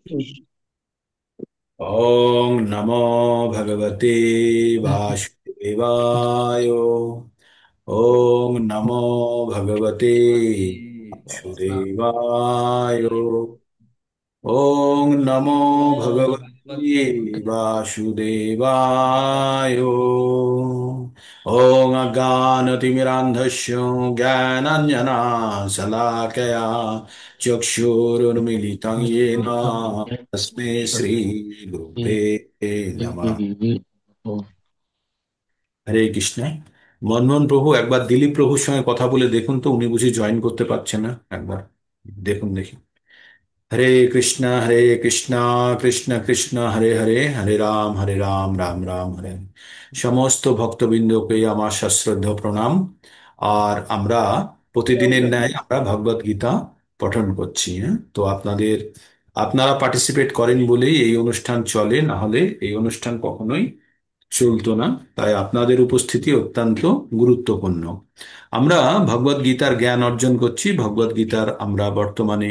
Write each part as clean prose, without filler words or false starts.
ॐ नमो भगवते वासुदेवाय। ॐ नमो भगवते भगवते वासुदेवाय। वासुदेवाय। ॐ नमो नमो भगवते भगवते वासुदेवाय। ॐ अज्ञानतिमिरान्धस्य ज्ञानाञ्जनाशलाकया चक्षुरुन्मीलितं येन तस्मै श्रीगुरुवे नमः। হরে কৃষ্ণ। মনমোহন প্রভু, একবার দিলীপ প্রভুর সঙ্গে কথা বলে দেখুন তো, উনি বুঝি জয়েন করতে পারছেন না। একবার দেখুন দেখি। হরে কৃষ্ণ কৃষ্ণ কৃষ্ণ হরে হরে, হরে রাম রাম রাম হরে হরে। সমস্ত ভক্তবৃন্দকে আমার সশ্রদ্ধ প্রণাম। আর আমরা প্রতিদিনের ন্যায় আমরা ভগবত গীতা পঠন করছি, হ্যাঁ? তো আপনারা পার্টিসিপেট করেন বলেই এই অনুষ্ঠান চলে, না হলে এই অনুষ্ঠান কখনোই চলতো না। তাই আপনাদের উপস্থিতি অত্যন্ত গুরুত্বপূর্ণ। আমরা ভগবত গীতার জ্ঞান অর্জন করছি। ভগবত গীতার আমরা বর্তমানে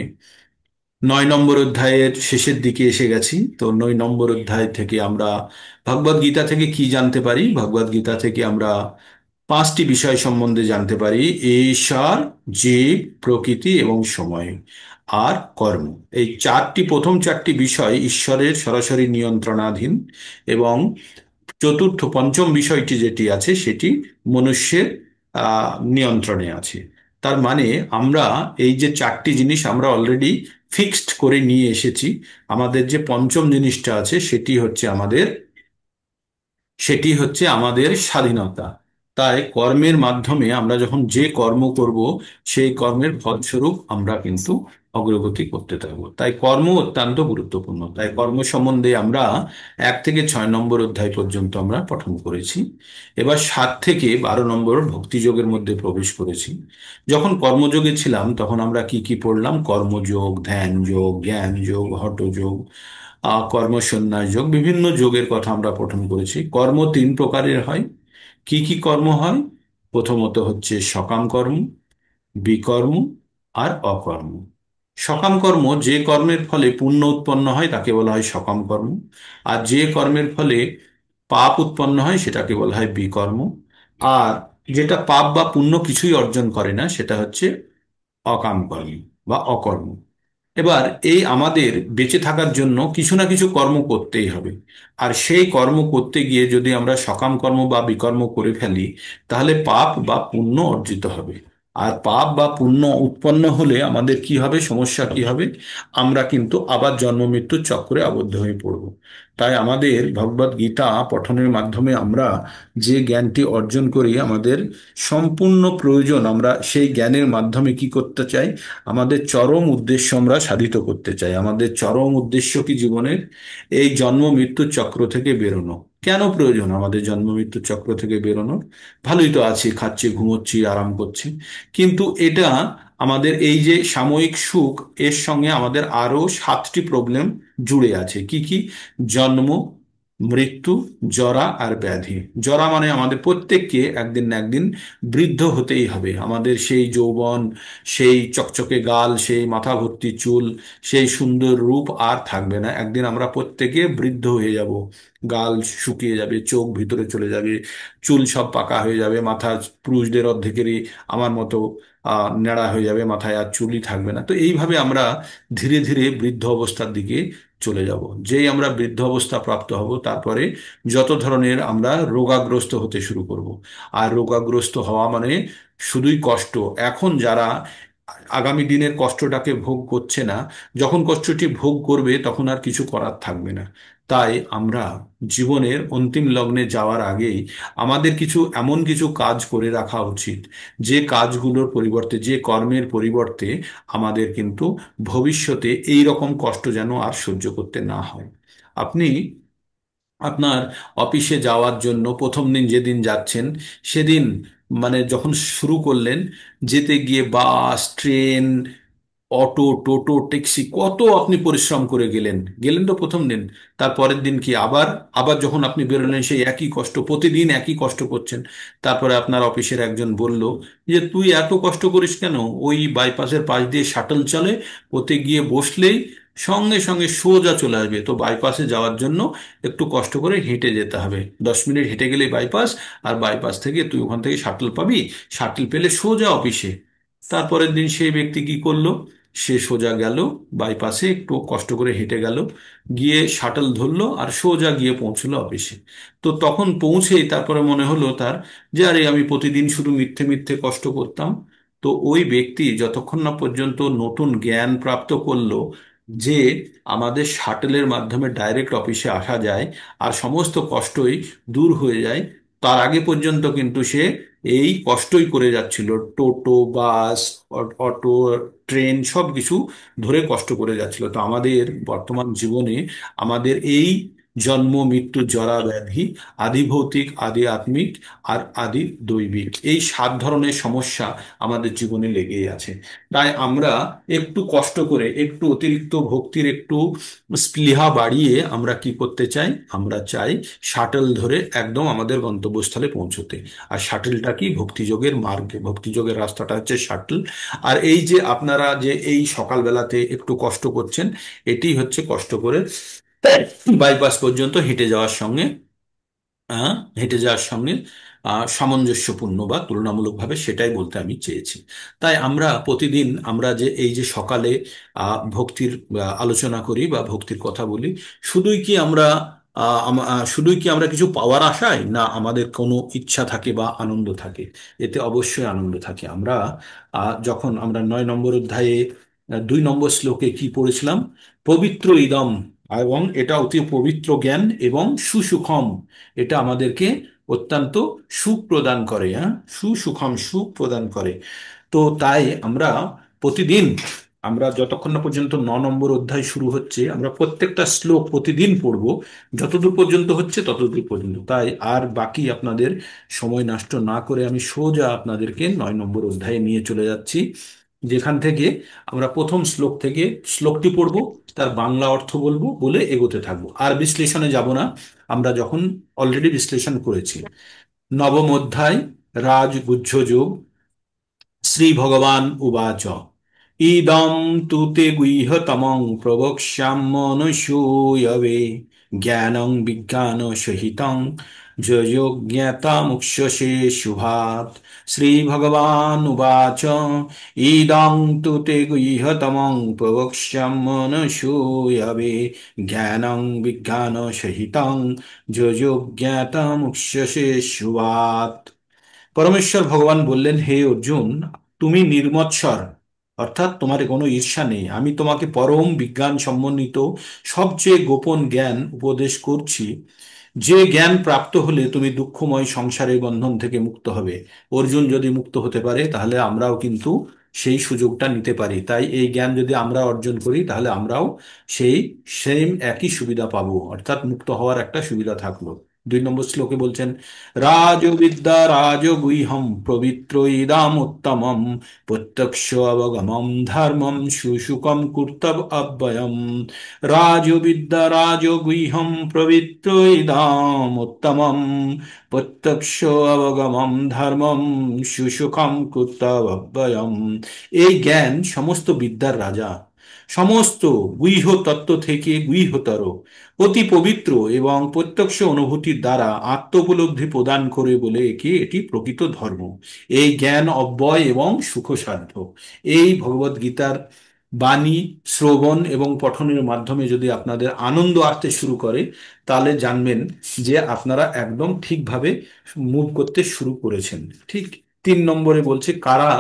9 নম্বর অধ্যায়ের শেষের দিকে এসে গেছি। তো 9 নম্বর অধ্যায় থেকে আমরা ভগবত গীতা থেকে কি জানতে পারি? ভগবত গীতা থেকে আমরা 5টি বিষয় সম্বন্ধে জানতে পারি: ঈশ্বর, জীব, প্রকৃতি এবং সময় আর কর্ম। এই প্রথম চারটি বিষয় ঈশ্বরের সরাসরি নিয়ন্ত্রণাধীন, এবং পঞ্চম বিষয়টি যেটি আছে সেটি মনুষ্যের নিয়ন্ত্রণে আছে। তার মানে আমরা এই যে চারটি জিনিস আমরা অলরেডি ফিক্সড করে নিয়ে এসেছি। আমাদের যে পঞ্চম জিনিসটা আছে সেটি হচ্ছে আমাদের স্বাধীনতা। তাই কর্মের মাধ্যমে আমরা যখন যে কর্ম করব, সেই কর্মের ফলস্বরূপ আমরা কিন্তু অগ্রগতি করতে থাকবো। তাই কর্ম অত্যন্ত গুরুত্বপূর্ণ। তাই কর্ম সম্বন্ধে আমরা 1 থেকে 6 নম্বর অধ্যায় পর্যন্ত আমরা পঠন করেছি। এবার 7 থেকে 12 নম্বর ভক্তিযোগের মধ্যে প্রবেশ করেছি। যখন কর্মযোগে ছিলাম তখন আমরা কি কি পড়লাম? কর্মযোগ, ধ্যান যোগ, জ্ঞান যোগ, হঠযোগ, কর্মসন্ন্যাস যোগ, বিভিন্ন যোগের কথা আমরা পঠন করেছি। কর্ম 3 প্রকারের হয়। কি কি কর্ম হয়? প্রথমত হচ্ছে সকাম কর্ম, বিকর্ম আর অকর্ম। সকাম কর্ম, যে কর্মের ফলে পুণ্য উৎপন্ন হয় তাকে বলা হয় সকাম কর্ম। আর যে কর্মের ফলে পাপ উৎপন্ন হয় সেটাকে বলা হয় বিকর্ম। আর যেটা পাপ বা পুণ্য কিছুই অর্জন করে না সেটা হচ্ছে অকাম কর্ম বা অকর্ম। এবার এই আমাদের বেঁচে থাকার জন্য কিছু না কিছু কর্ম করতেই হবে। আর সেই কর্ম করতে গিয়ে যদি আমরা সকাম কর্ম বা বিকর্ম করে ফেলি, তাহলে পাপ বা পুণ্য অর্জিত হবে। আর পাপ বা পুণ্য উৎপন্ন হলে আমাদের কি হবে, সমস্যা কি হবে? আমরা কিন্তু আবার জন্ম মৃত্যুর চক্রে আবদ্ধ হয়ে পড়ব। তাই আমাদের ভগবত গীতা পঠনের মাধ্যমে আমরা যে জ্ঞানটি অর্জন করি, আমাদের সম্পূর্ণ প্রয়োজন। আমরা সেই জ্ঞানের মাধ্যমে কি করতে চাই? আমাদের চরম উদ্দেশ্য আমরা সাধিত করতে চাই। আমাদের চরম উদ্দেশ্য কি জীবনের? এই জন্ম মৃত্যুর চক্র থেকে বেরোনো। কেন প্রয়োজন আমাদের জন্ম মৃত্যুর চক্র থেকে বেরোনোর? ভালোই তো আছি, খাচ্ছি, ঘুমোচ্ছি, আরাম করছি। কিন্তু এটা আমাদের এই যে সাময়িক সুখ, এর সঙ্গে আমাদের আরো 7টি প্রবলেম জুড়ে আছে। কি কি? জন্ম, মৃত্যু, জরা আর ব্যাধি। জরা মানে আমাদের প্রত্যেককে একদিন না একদিন বৃদ্ধ হতেই হবে। আমাদের সেই যৌবন, সেই চকচকে গাল, সেই মাথা ভর্তি চুল, সেই সুন্দর রূপ আর থাকবে না। একদিন আমরা প্রত্যেকে বৃদ্ধ হয়ে যাব। গাল শুকিয়ে যাবে, চোখ ভিতরে চলে যাবে, চুল সব পাকা হয়ে যাবে, মাথা পুরুষদের অর্ধেকেরই আমার মতো ন্যাড়া হয়ে যাবে, মাথায় আর চুলই থাকবে না। তো এইভাবে আমরা ধীরে ধীরে বৃদ্ধ অবস্থার দিকে চলে যাব। যেই আমরা বৃদ্ধ অবস্থা প্রাপ্ত হব, তারপরে যত ধরনের আমরা রোগাগ্রস্ত হতে শুরু করব। আর রোগাগ্রস্ত হওয়া মানে শুধুই কষ্ট। এখন যারা আগামী দিনের কষ্টটাকে ভোগ করছে না, যখন কষ্টটি ভোগ করবে তখন আর কিছু করার থাকবে না। তাই আমরা জীবনের অন্তিম লগ্নে যাওয়ার আগেই আমাদের এমন কিছু কাজ করে রাখা উচিত, যে কাজগুলোর পরিবর্তে, যে কর্মের পরিবর্তে আমাদের কিন্তু ভবিষ্যতে এই রকম কষ্ট যেন আর সহ্য করতে না হয়। আপনি আপনার অফিসে যাওয়ার জন্য প্রথম দিন যেদিন যাচ্ছেন, সেদিন মানে যখন শুরু করলেন, যেতে গিয়ে বাস, ট্রেন, অটো, টোটো, ট্যাক্সি, কত আপনি পরিশ্রম করে গেলেন গেলেন তো প্রথম দিন। তারপরের দিন কি আবার আবার যখন আপনি বেরোলেন, সেই একই কষ্ট, প্রতিদিন একই কষ্ট করছেন। তারপরে আপনার অফিসের একজন বলল যে তুই এত কষ্ট করিস কেন? ওই বাইপাসের পাশ দিয়ে শাটল চলে, ওতে গিয়ে বসলেই সঙ্গে সঙ্গে সোজা চলে আসবে। তো বাইপাসে যাওয়ার জন্য একটু কষ্ট করে হেঁটে যেতে হবে, 10 মিনিট হেঁটে গেলেই বাইপাস। আর বাইপাস থেকে তুই ওখান থেকে শাটল পাবি, শাটল পেলে সোজা অফিসে। তারপরের দিন সেই ব্যক্তি কি করলো, সে সোজা গেল বাইপাসে, একটু কষ্ট করে হেঁটে গেল, গিয়ে শাটল ধরলো আর সোজা গিয়ে পৌঁছলো অফিসে। তো তখন পৌঁছেই তারপরে মনে হলো তার যে আরে আমি প্রতিদিন শুধু মিথ্যে মিথ্যে কষ্ট করতাম। তো ওই ব্যক্তি যতক্ষণ না পর্যন্ত নতুন জ্ঞান প্রাপ্ত করলো যে আমাদের শাটেলের মাধ্যমে ডাইরেক্ট অফিসে আসা যায় আর সমস্ত কষ্টই দূর হয়ে যায়, তার আগে পর্যন্ত কিন্তু সে এই কষ্টই করে যাচ্ছিল। টোটো, বাস, অটো, ট্রেন সব কিছু ধরে কষ্ট করে যাচ্ছিল। তো আমাদের বর্তমান জীবনে আমাদের এই জন্ম মৃত্যু জরা ব্যাধি, আদি ভৌতিক, আদি আত্মিক আর আদি দৈবিক, এই 7 ধরনের সমস্যা আমাদের জীবনে লেগেই আছে। তাই আমরা একটু কষ্ট করে, একটু অতিরিক্ত ভক্তির একটু স্পৃহা বাড়িয়ে আমরা কি করতে চাই, আমরা চাই শাটল ধরে একদম আমাদের গন্তব্যস্থলে পৌঁছতে। আর শাটলটা কি, ভক্তিযোগের মার্গে, ভক্তিযোগের রাস্তাটা হচ্ছে শাটল। আর এই যে আপনারা যে এই সকালবেলাতে একটু কষ্ট করছেন, এটি হচ্ছে কষ্ট করে বাইপাস পর্যন্ত হেঁটে যাওয়ার সঙ্গে আহ, হেঁটে যাওয়ার সঙ্গে সামঞ্জস্যপূর্ণ বা তুলনামূলকভাবে, সেটাই বলতে আমি চেয়েছি। তাই আমরা প্রতিদিন আমরা যে এই যে সকালে ভক্তির আলোচনা করি বা ভক্তির কথা বলি, শুধুই কি আমরা শুধুই কি আমরা কিছু পাওয়ার আশায়, না আমাদের কোনো ইচ্ছা থাকে বা আনন্দ থাকে? এতে অবশ্যই আনন্দ থাকে। আমরা যখন আমরা 9 নম্বর অধ্যায়ে 2 নম্বর শ্লোকে কি পড়েছিলাম, পবিত্র ইদম, এবং এটা অতি পবিত্র জ্ঞান এবং সুসুখম, এটা আমাদেরকে অত্যন্ত সুখ প্রদান করে, হ্যাঁ, সুসুখম, সুখ প্রদান করে। তো তাই আমরা প্রতিদিন, আমরা যতক্ষণ না পর্যন্ত 9 নম্বর অধ্যায় শুরু হচ্ছে, আমরা প্রত্যেকটা শ্লোক প্রতিদিন পড়ব, যতদূর পর্যন্ত হচ্ছে ততদূর পর্যন্ত। তাই আর বাকি আপনাদের সময় নষ্ট না করে আমি সোজা আপনাদেরকে 9 নম্বর অধ্যায়ে নিয়ে চলে যাচ্ছি, যেখান থেকে আমরা প্রথম শ্লোক থেকে শ্লোকটি পড়ব, তার বাংলা অর্থ বলবো, বলে এগোতে থাকবো, আর বিশ্লেষণে যাব না। আমরা যখন অলরেডি বিশ্লেষণ করেছি। নবম অধ্যায়, রাজগুহ্য যোগ। শ্রী ভগবান উবাচ, ইদং তু তে গুহ্যতমং প্রবক্ষ্যাম্যনুসূয়বে, জ্ঞানং বিজ্ঞান সহিতং যয়োজ্ঞাতামুচ্যসে শুভাৎ। শ্রী ভগবান উবাচ, ইদং তু তে গুহ্যতমং প্রবক্ষ্যাম্যনুসূয়বে, জ্ঞানং বিজ্ঞান সহিতং যয়োজ্ঞাতামুচ্যসে শুভাৎ। পরমেশ্বর ভগবান বললেন, হে অর্জুন, তুমি নির্মৎসর, অর্থাৎ তোমার কোনো ঈর্ষা নেই। আমি তোমাকে পরম বিজ্ঞান সমন্বিত সবচেয়ে গোপন জ্ঞান উপদেশ করছি, যে জ্ঞান প্রাপ্ত হলে তুমি দুঃখময় সংসারের বন্ধন থেকে মুক্ত হবে। অর্জুন যদি মুক্ত হতে পারে, তাহলে আমরাও কিন্তু সেই সুযোগটা নিতে পারি। তাই এই জ্ঞান যদি আমরা অর্জন করি, তাহলে আমরাও সেই সেম একই সুবিধা পাবো, অর্থাৎ মুক্ত হওয়ার একটা সুবিধা থাকলো। 2 নম্বর শ্লোকে বলছেন, রাজবিদ্যা রাজগুহ্যম পবিত্র ইদামুত্তমম, প্রত্যক্ষ অবগমম ধর্মম সুশুকম কর্তব অব্যয়ম। রাজবিদ্যা রাজগুহ্যম পবিত্র ইদামুত্তমম, প্রত্যক্ষ অবগমম ধর্মম সুশুকম কর্তব অব্যয়ম। এই জ্ঞান সমস্ত বিদ্যার রাজা, সমস্ত গুহ্য তত্ত্ব থেকে গুহ্যতর, অতি পবিত্র এবং প্রত্যক্ষ অনুভূতির দ্বারা আত্ম উপলব্ধি প্রদান করে বলে এটি প্রকৃত ধর্ম। এই জ্ঞান অব্যয় এবং সুখসাধ্য। এই ভগবদ গীতার বাণী শ্রবণ এবং পঠনের মাধ্যমে যদি আপনাদের আনন্দ আসতে শুরু করে, তাহলে জানবেন যে আপনারা একদম ঠিকভাবে মুভ করতে শুরু করেছেন। ঠিক 3 নম্বরে বলছে, কারা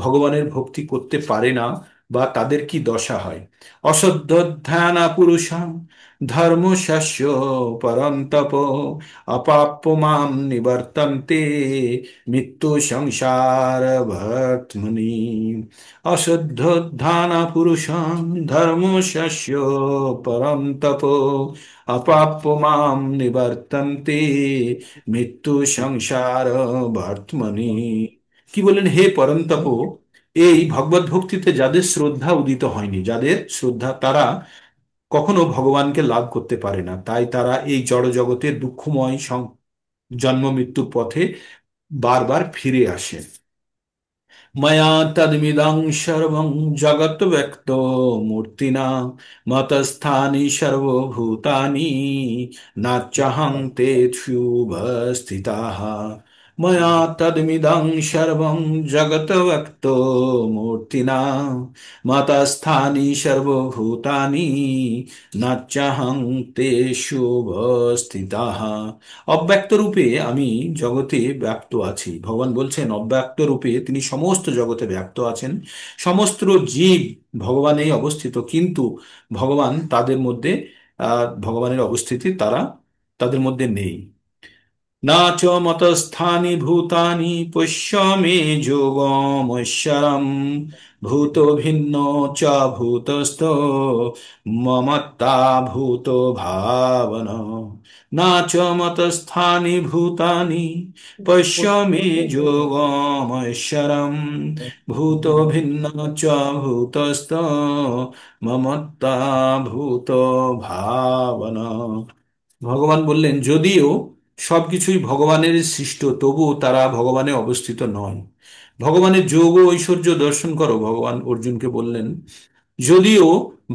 ভগবানের ভক্তি করতে পারে না বা তাদের কি দশা হয়। অশ্রদ্ধানা পুরুষাং ধর্মশাস্য পরন্তপ, অপাপ্য মাম নিবর্তন্তে মৃত্যু সংসার ভর্তমনি। অশ্রদ্ধানা পুরুষাং ধর্মশাস্য পরন্তপ, অপাপ্য মাম নিবর্তন্তে মৃত্যু সংসার ভর্তমনি। কি বলেন, হে পরন্তপ, এই ভগবত ভক্তিতে যাদের শ্রদ্ধা উদিত হয়নি, যাদের শ্রদ্ধা, তারা কখনো ভগবানকে লাভ করতে পারে না। তাই তারা এই জড় জগতের দুঃখময় জন্ম মৃত্যুর পথে বারবার ফিরে আসে। मया तद्मिदं सर्वं जगत् व्यक्तो मूर्तिना मतस्थानि सर्वभूतानि नाच्यहं तेष्वस्थिताः। मया तद्मिदं सर्वं जगत् व्यक्तो मूर्तिना मतस्थानि सर्वभूतानि নাচ্যাহং তেষু অবস্থিতাঃ। অব্যক্ত রূপে আমি জগতে ব্যক্ত আছি, ভগবান বলছেন অব্যক্ত রূপে তিনি সমস্ত জগতে ব্যক্ত আছেন। সমস্ত জীব ভগবানেই অবস্থিত, কিন্তু ভগবান তাদের মধ্যে ভগবানের অবস্থিতি তারা তাদের মধ্যে নেই। না চ মতস্থানি ভূতানি পশ্য মে যোগমৈশ্বরম ভূত ভিন্ন চ ভূতস্থ মমত্তা ভূত ভাবন। না চ মতস্থানি ভূতানি পশ্য মে যোগমৈশ্বরম ভূত ভিন্ন চ ভূতস্থ মমত্তা ভূত ভাবন। ভগবান বললেন যদিও সবকিছুই ভগবানের সৃষ্ট, তবুও তারা ভগবানে অবস্থিত নয়। ভগবানের যোগ ও ঐশ্বর্য দর্শন করো, ভগবান অর্জুনকে বললেন। যদিও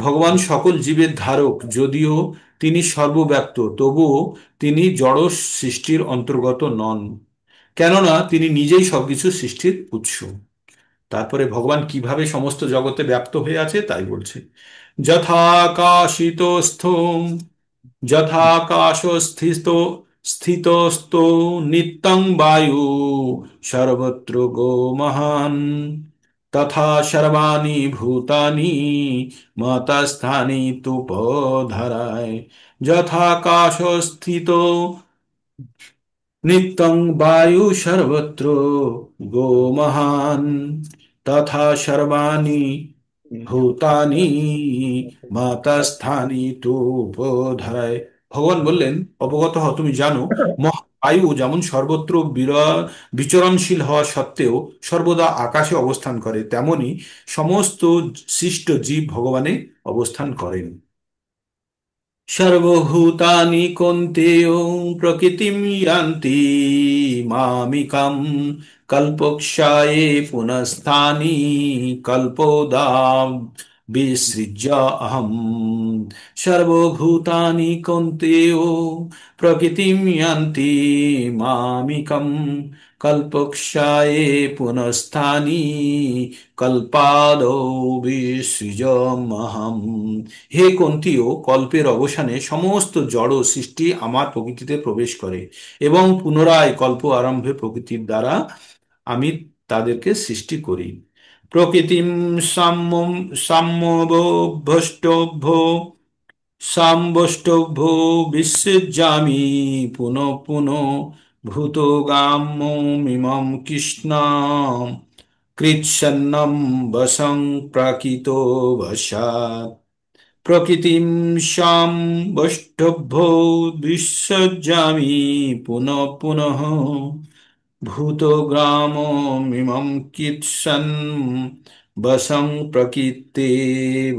ভগবান সকল জীবের ধারক, যদিও তিনি সর্বব্যাপ্ত, তবুও তিনি জড় সৃষ্টির অন্তর্গত নন, কেননা তিনি নিজেই সবকিছু সৃষ্টির উৎস। তারপরে ভগবান কিভাবে সমস্ত জগতে ব্যপ্ত হয়ে আছে তাই বলছে। যথাকাশিতস্থ যথাকাশস্থিতো স্থিতস্থো নিত্যং বায়ু সর্বত্র গো মহান তথা সর্বাণি ভূতানি মতস্থানি তুপোধরায়। যথাকাশস্থিতো নিত্যং বায়ু সর্বত্র গো মহান তথা সর্বাণি ভূতানি মাতাস্থানি তু বোধয়। ভগবান বললেন অবগত হও, তুমি জানো মহাবায়ু যেমন সর্বত্র বিচরণশীল হওয়া সত্ত্বেও সর্বদা আকাশে অবস্থান করে, তেমনি সমস্ত সৃষ্ট জীব ভগবানে অবস্থান করেন। সর্বভূতানি কন্তেয় প্রকৃতিম ইয়ান্তি মামিকাম কল্পক্ষয়ে পুনস্থানি কল্পোদাম বিসৃজ্য অহম। সর্বভূতানি কন্তেয় প্রকৃতিম ইয়ান্তি মামিকম কল্পক্ষয়ে পুনস্থানি কল্পাদৌ বিসৃজমহম। হে কন্তীয়, কল্পের অবসানে সমস্ত জড় সৃষ্টি আমার প্রকৃতিতে প্রবেশ করে এবং পুনরায় কল্প আরম্ভে প্রকৃতির দ্বারা আমি তাদেরকে সৃষ্টি করি। প্রকৃতিম সাম্যম সাম্যবষ্টভ্য সাম্বষ্টভ্য বিসৃজামি পুনঃ পুনঃ ভূতগামমিমং কৃষ্ণ কৃচ্ছন্নম বশং প্রকৃতো বশাৎ। প্রকৃতিম সাম্বষ্টভ্যো বিসর্জামি পুনঃ পুনঃ ভূতগ্রামমিমং কীর্ষन् বশং প্রকৃতে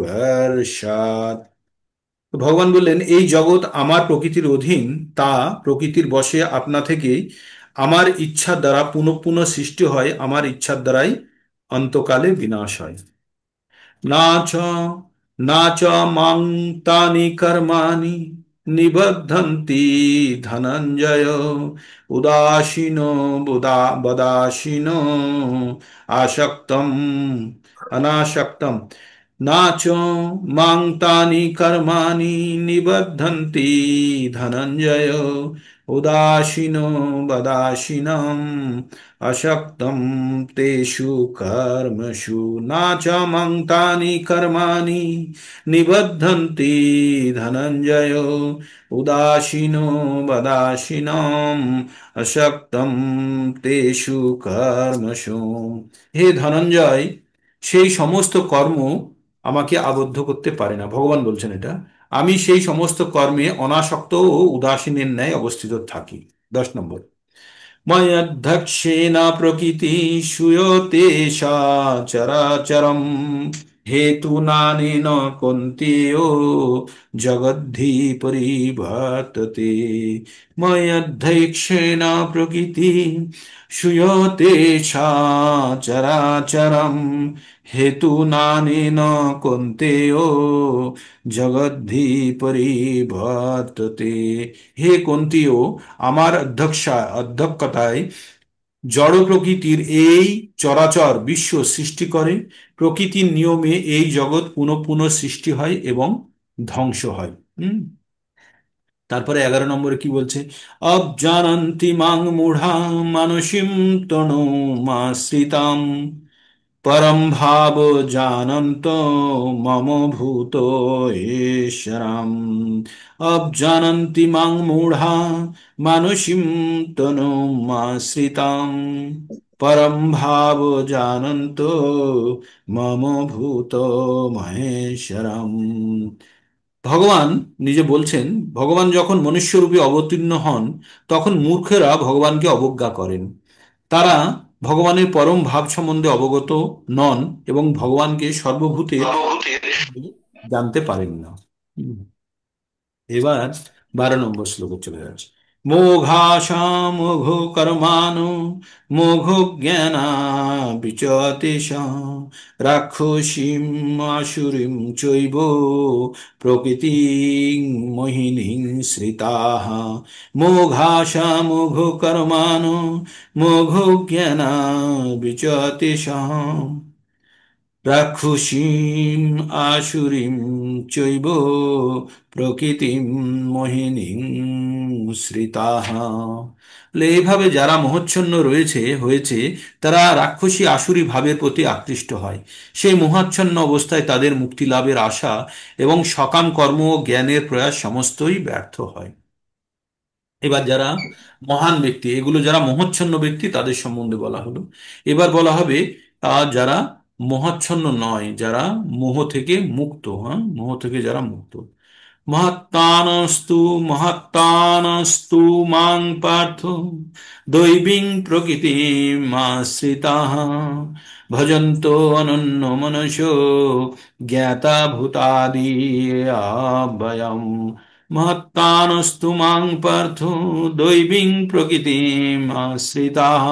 বর্ষাৎ। ভগবান বললেন এই জগৎ আমার প্রকৃতির অধীন, তা প্রকৃতির বশে আপনা থেকেই আমার ইচ্ছার দ্বারা পুনঃ পুনঃ সৃষ্টি হয়, আমার ইচ্ছার দ্বারাই অন্তকালে বিনাশ হয়। না চ না চ মাং তানি কর্মাণি নিবধ্যন্তি ধনঞ্জয় উদাসীনো বদাসীনো আসক্তম অনাসক্তম। না চ মাং তানি কর্মাণি নিবধ্যন্তি ধনঞ্জয় উদাসীনো বদাসীনম আসক্তম তেষু কর্মসু। না চ মং তানি কর্মাণি নিবধ্যন্তি ধনঞ্জয় উদাসীনো বদাসীনম আসক্তম তেষু কর্মসু। হে ধনঞ্জয়, সেই সমস্ত কর্ম আমাকে আবদ্ধ করতে পারে না, ভগবান বলছেন এটা। আমি সেই সমস্ত কর্মে অনাসক্ত ও উদাসীনের ন্যায় অবস্থিত থাকি। 10 নম্বর। ময়্যধ্যক্ষেণ প্রকৃতি সুয়তে চরাচরম हेतूनानेन कौन्तेयो जगद्धि परिवर्तते मय्यध्यक्षेण प्रकृति श्रूयते चराचरम् हेतूनानेन कौन्तेयो जगद्धि परिवर्तते। হে কুন্তিও, আমার অধ্যক্ষতায় জড় প্রকৃতির এই চরাচর বিশ্ব সৃষ্টি করে। প্রকৃতির নিয়মে এই জগৎ পুনঃ পুনঃ সৃষ্টি হয় এবং ধ্বংস হয়। হুম। তারপরে 11 নম্বরে কি বলছে? অবজানন্তি মাং মূঢ়া মানসীম তনুমাশ্রিতাম परम भाव जानन्तो मम भूतो ईश्वरम्। अब जानन्ति मां मूढ़ा मानुषीं तनुमाश्रिताम् परम भाव जानन्तो मम भूतो महेश्वरम्। ভগবান নিজে বলছেন, ভগবান যখন মনুষ্যরূপে অবতীর্ণ হন তখন মূর্খেরা ভগবানকে অবজ্ঞা করেন। তারা ভগবানের পরম ভাব সম্বন্ধে অবগত নন এবং ভগবানকে সর্বভূতের জানতে পারেন না। হুম। এবার 12 নম্বর শ্লোকে চলে যাচ্ছে। মোঘাশা মোঘ কর্মাণো মোঘ জ্ঞানা বিচতেষা রাক্ষসীম আসুরিম চৈব প্রকৃতিং মোহিনীং শ্রিতাঃ। মোঘাশা মোঘ কর্মাণো মোঘ জ্ঞানা বিচতেষা রাক্ষসীম আসুরিম চৈব প্রকৃতিম মোহিনীং শ্রিতাঃ। বলে এইভাবে যারা মোহচ্ছন্ন হয়েছে তারা রাক্ষসী আসুরি ভাবের প্রতি আকৃষ্ট হয়। সেই মোহাচ্ছন্ন অবস্থায় তাদের মুক্তি লাভের আশা এবং সকাম কর্ম ও জ্ঞানের প্রয়াস সমস্তই ব্যর্থ হয়। এবার যারা মহান ব্যক্তি, এগুলো যারা মোহচ্ছন্ন ব্যক্তি তাদের সম্বন্ধে বলা হলো। এবার বলা হবে যারা মোহাচ্ছন্ন নয়, যারা মোহ থেকে মুক্ত, হ্যাঁ, মোহ থেকে যারা মুক্ত। মহাত্মানস্তু মহাত্মানস্তু মাং পার্থ দৈবীং প্রকৃতিমাশ্রিতাঃ ভজন্তো অনন্য মনসো জ্ঞাতা ভূতাদি অব্যয়ম। মহাত্মানস্তু মাং পার্থ দৈবীং প্রকৃতিমাশ্রিতাঃ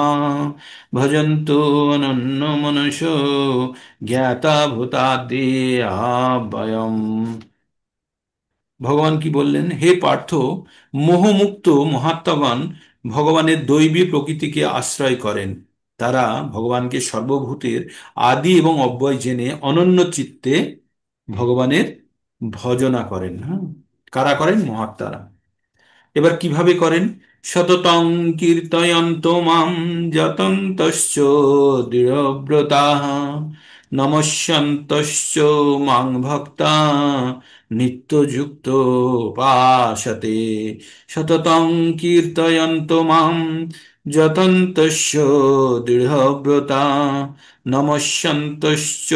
ভজন্তো অনন্য মনসো জ্ঞাতা ভূতাদি অব্যয়ম। ভগবান কি বললেন? হে পার্থ, মোহমুক্ত মহাত্মাগণ ভগবানের দৈবী প্রকৃতিকে আশ্রয় করেন। তারা ভগবানকে সর্বভূতের আদি এবং অব্যয় জেনে অনন্য চিত্তে ভগবানের ভজনা করেন। হ্যাঁ, কারা করেন? মহাত্মারা। এবার কিভাবে করেন? সততং কীর্তয়ন্ত মাম যতন্তশ্চ দৃঢ়ব্রতাঃ নমস্যন্তশ্চ মাং ভক্তা নিত্যযুক্ত উপাসতে। সততং কীর্তয়ন্ত মাম যতন্তশ্চ দৃঢ়ব্রতা নমস্যন্তশ্চ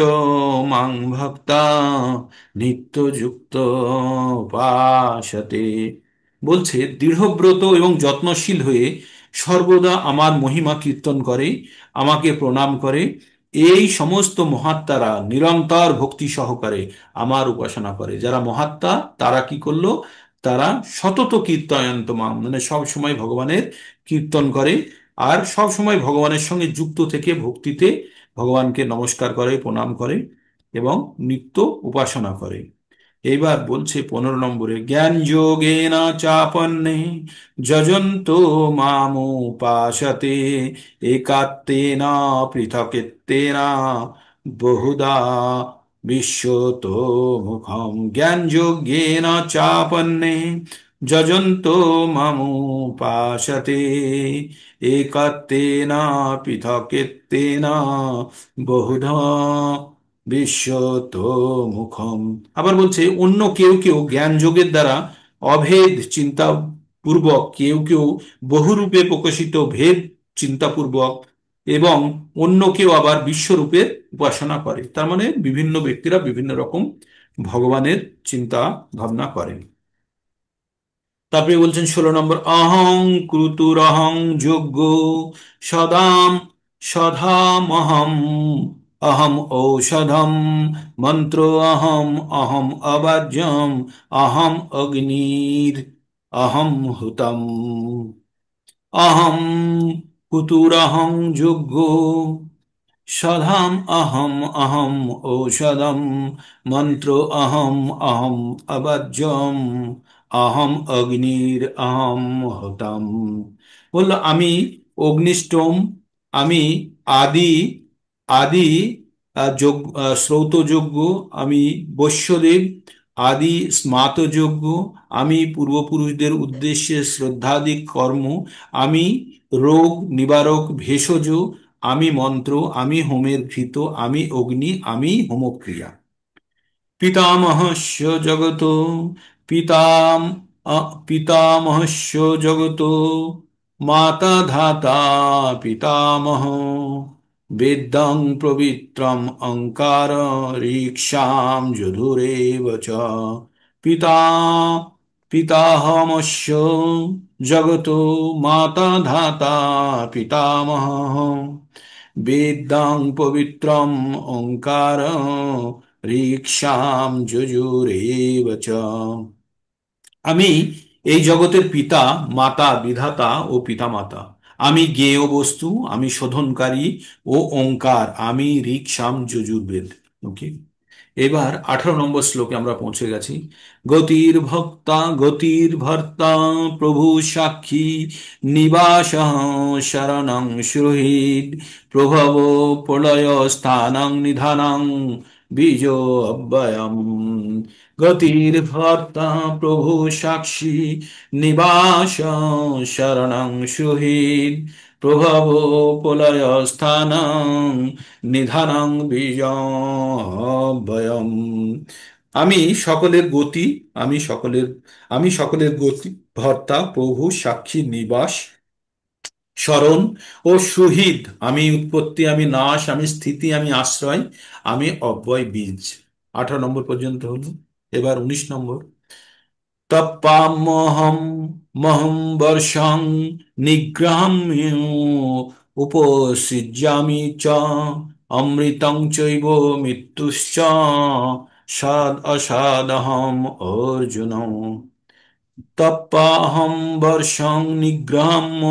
মাং ভক্তা নিত্যযুক্ত উপাসতে। বলছে দৃঢ়ব্রত এবং যত্নশীল হয়ে সর্বদা আমার মহিমা কীর্তন করে, আমাকে প্রণাম করে, এই সমস্ত মহাত্মারা নিরন্তর ভক্তি সহকারে আমার উপাসনা করে। যারা মহাত্মা তারা কি করলো? তারা সতত কীর্তয়ন্ত মাম, মানে সব সময় ভগবানের কীর্তন করে আর সব সময় ভগবানের সঙ্গে যুক্ত থেকে ভক্তিতে ভগবানকে নমস্কার করে, প্রণাম করে এবং নিত্য উপাসনা করে। এইবার বলছে 15 নম্বরে, জ্ঞান যোগেন চাপন্নে যজন্ত মামুপাসতে একাত্তেন পৃথকেত্তেন বহুধা বিশ্বত মুখম। জ্ঞান যোগেন চাপন্নে যজন্ত মামুপাসতে একাত্তেন পৃথকেত্তেন বহুধা বিশ্বত মুখম। আবার বলছে অন্য কেউ কেউ জ্ঞান যোগের দ্বারা অভেদ চিন্তা পূর্বক, কেউ কেউ বহুরূপে প্রকাশিত ভেদ চিন্তা পূর্বক এবং অন্য কেউ আবার বিশ্বরূপের উপাসনা করে। তার মানে বিভিন্ন ব্যক্তিরা বিভিন্ন রকম ভগবানের চিন্তা ভাবনা করেন। তারপরে বলছেন 16 নম্বর, অহং ক্রুতুরহং যোগ্য সদাম সধামহম अहम औषधम मंत्रो अहम अहम अवाज्यम अहम अग्निर अहम हुतम अहम कुतुरहं जुग्गो सधाम अहम अहम औषधम मंत्रो अहम अहम अवाज्यम अहम अग्निर अहम হতাম। বলল আমি অগ্নিষ্টম, আমি আদি আদি শ্রৌতযজ্ঞ, আমি বৈশ্যদেব, আদি স্মাতযজ্ঞ, আমি পূর্বপুরুষদের উদ্দেশ্যে শ্রদ্ধাদি কর্ম, আমি রোগ নিবারক ভেষজ, আমি মন্ত্র, আমি হোমের ঘৃত, আমি অগ্নি, আমি হোমক্রিয়া। পিতামহস্য জগত পিতাম পিতামহস্য জগত মাতা ধাতা পিতামহ বেদং পবিত্রম অঙ্কার ঋক্ষাম যধুরেব চ পিতা পিতাহমস্য জগত মাতা ধাতা পিতামহ বেদাং পবিত্রম ওঙ্কার ঋক্ষাম যজুরেব চ। আমি এই জগতের পিতা, মাতা, বিধাতা ও পিতামাতা। আমি জ্ঞেয় বস্তু, আমি শোধনকারী ও ওঙ্কার, আমি ঋক সাম যজুর্বেদ। ওকে, এবার 18 নম্বর শ্লোকে আমরা পৌঁছে গেছি। গতির ভক্তা গতির ভর্তা প্রভু সাক্ষী নিবাস শরণং সুহৃদ প্রভব প্রলয় স্থানং নিধানং বীজ অব্যয়ম। গতির ভর্তা প্রভু সাক্ষী নিবাস শরণং সুহৃদ প্রভব প্রলয় স্থানং নিধানং বীজভয়ম। আমি সকলের গতি, আমি সকলের আমি সকলের গতি ভর্তা প্রভু সাক্ষী নিবাস শরণ ও সুহৃদ, আমি উৎপত্তি, আমি নাশ, আমি স্থিতি, আমি আশ্রয়, আমি অব্যয় বীজ। 18 নম্বর পর্যন্ত হলো। এবার 19 নম্বর। তপ্পামহম মহম বর্ষং নিগ্রহাম্য উপসৃজ্যামি চ অমৃতং চৈব মৃত্যুশ্চ সদ অসদহম অর্জুন। তপ্পাহম বর্ষং নিগ্রহাম্য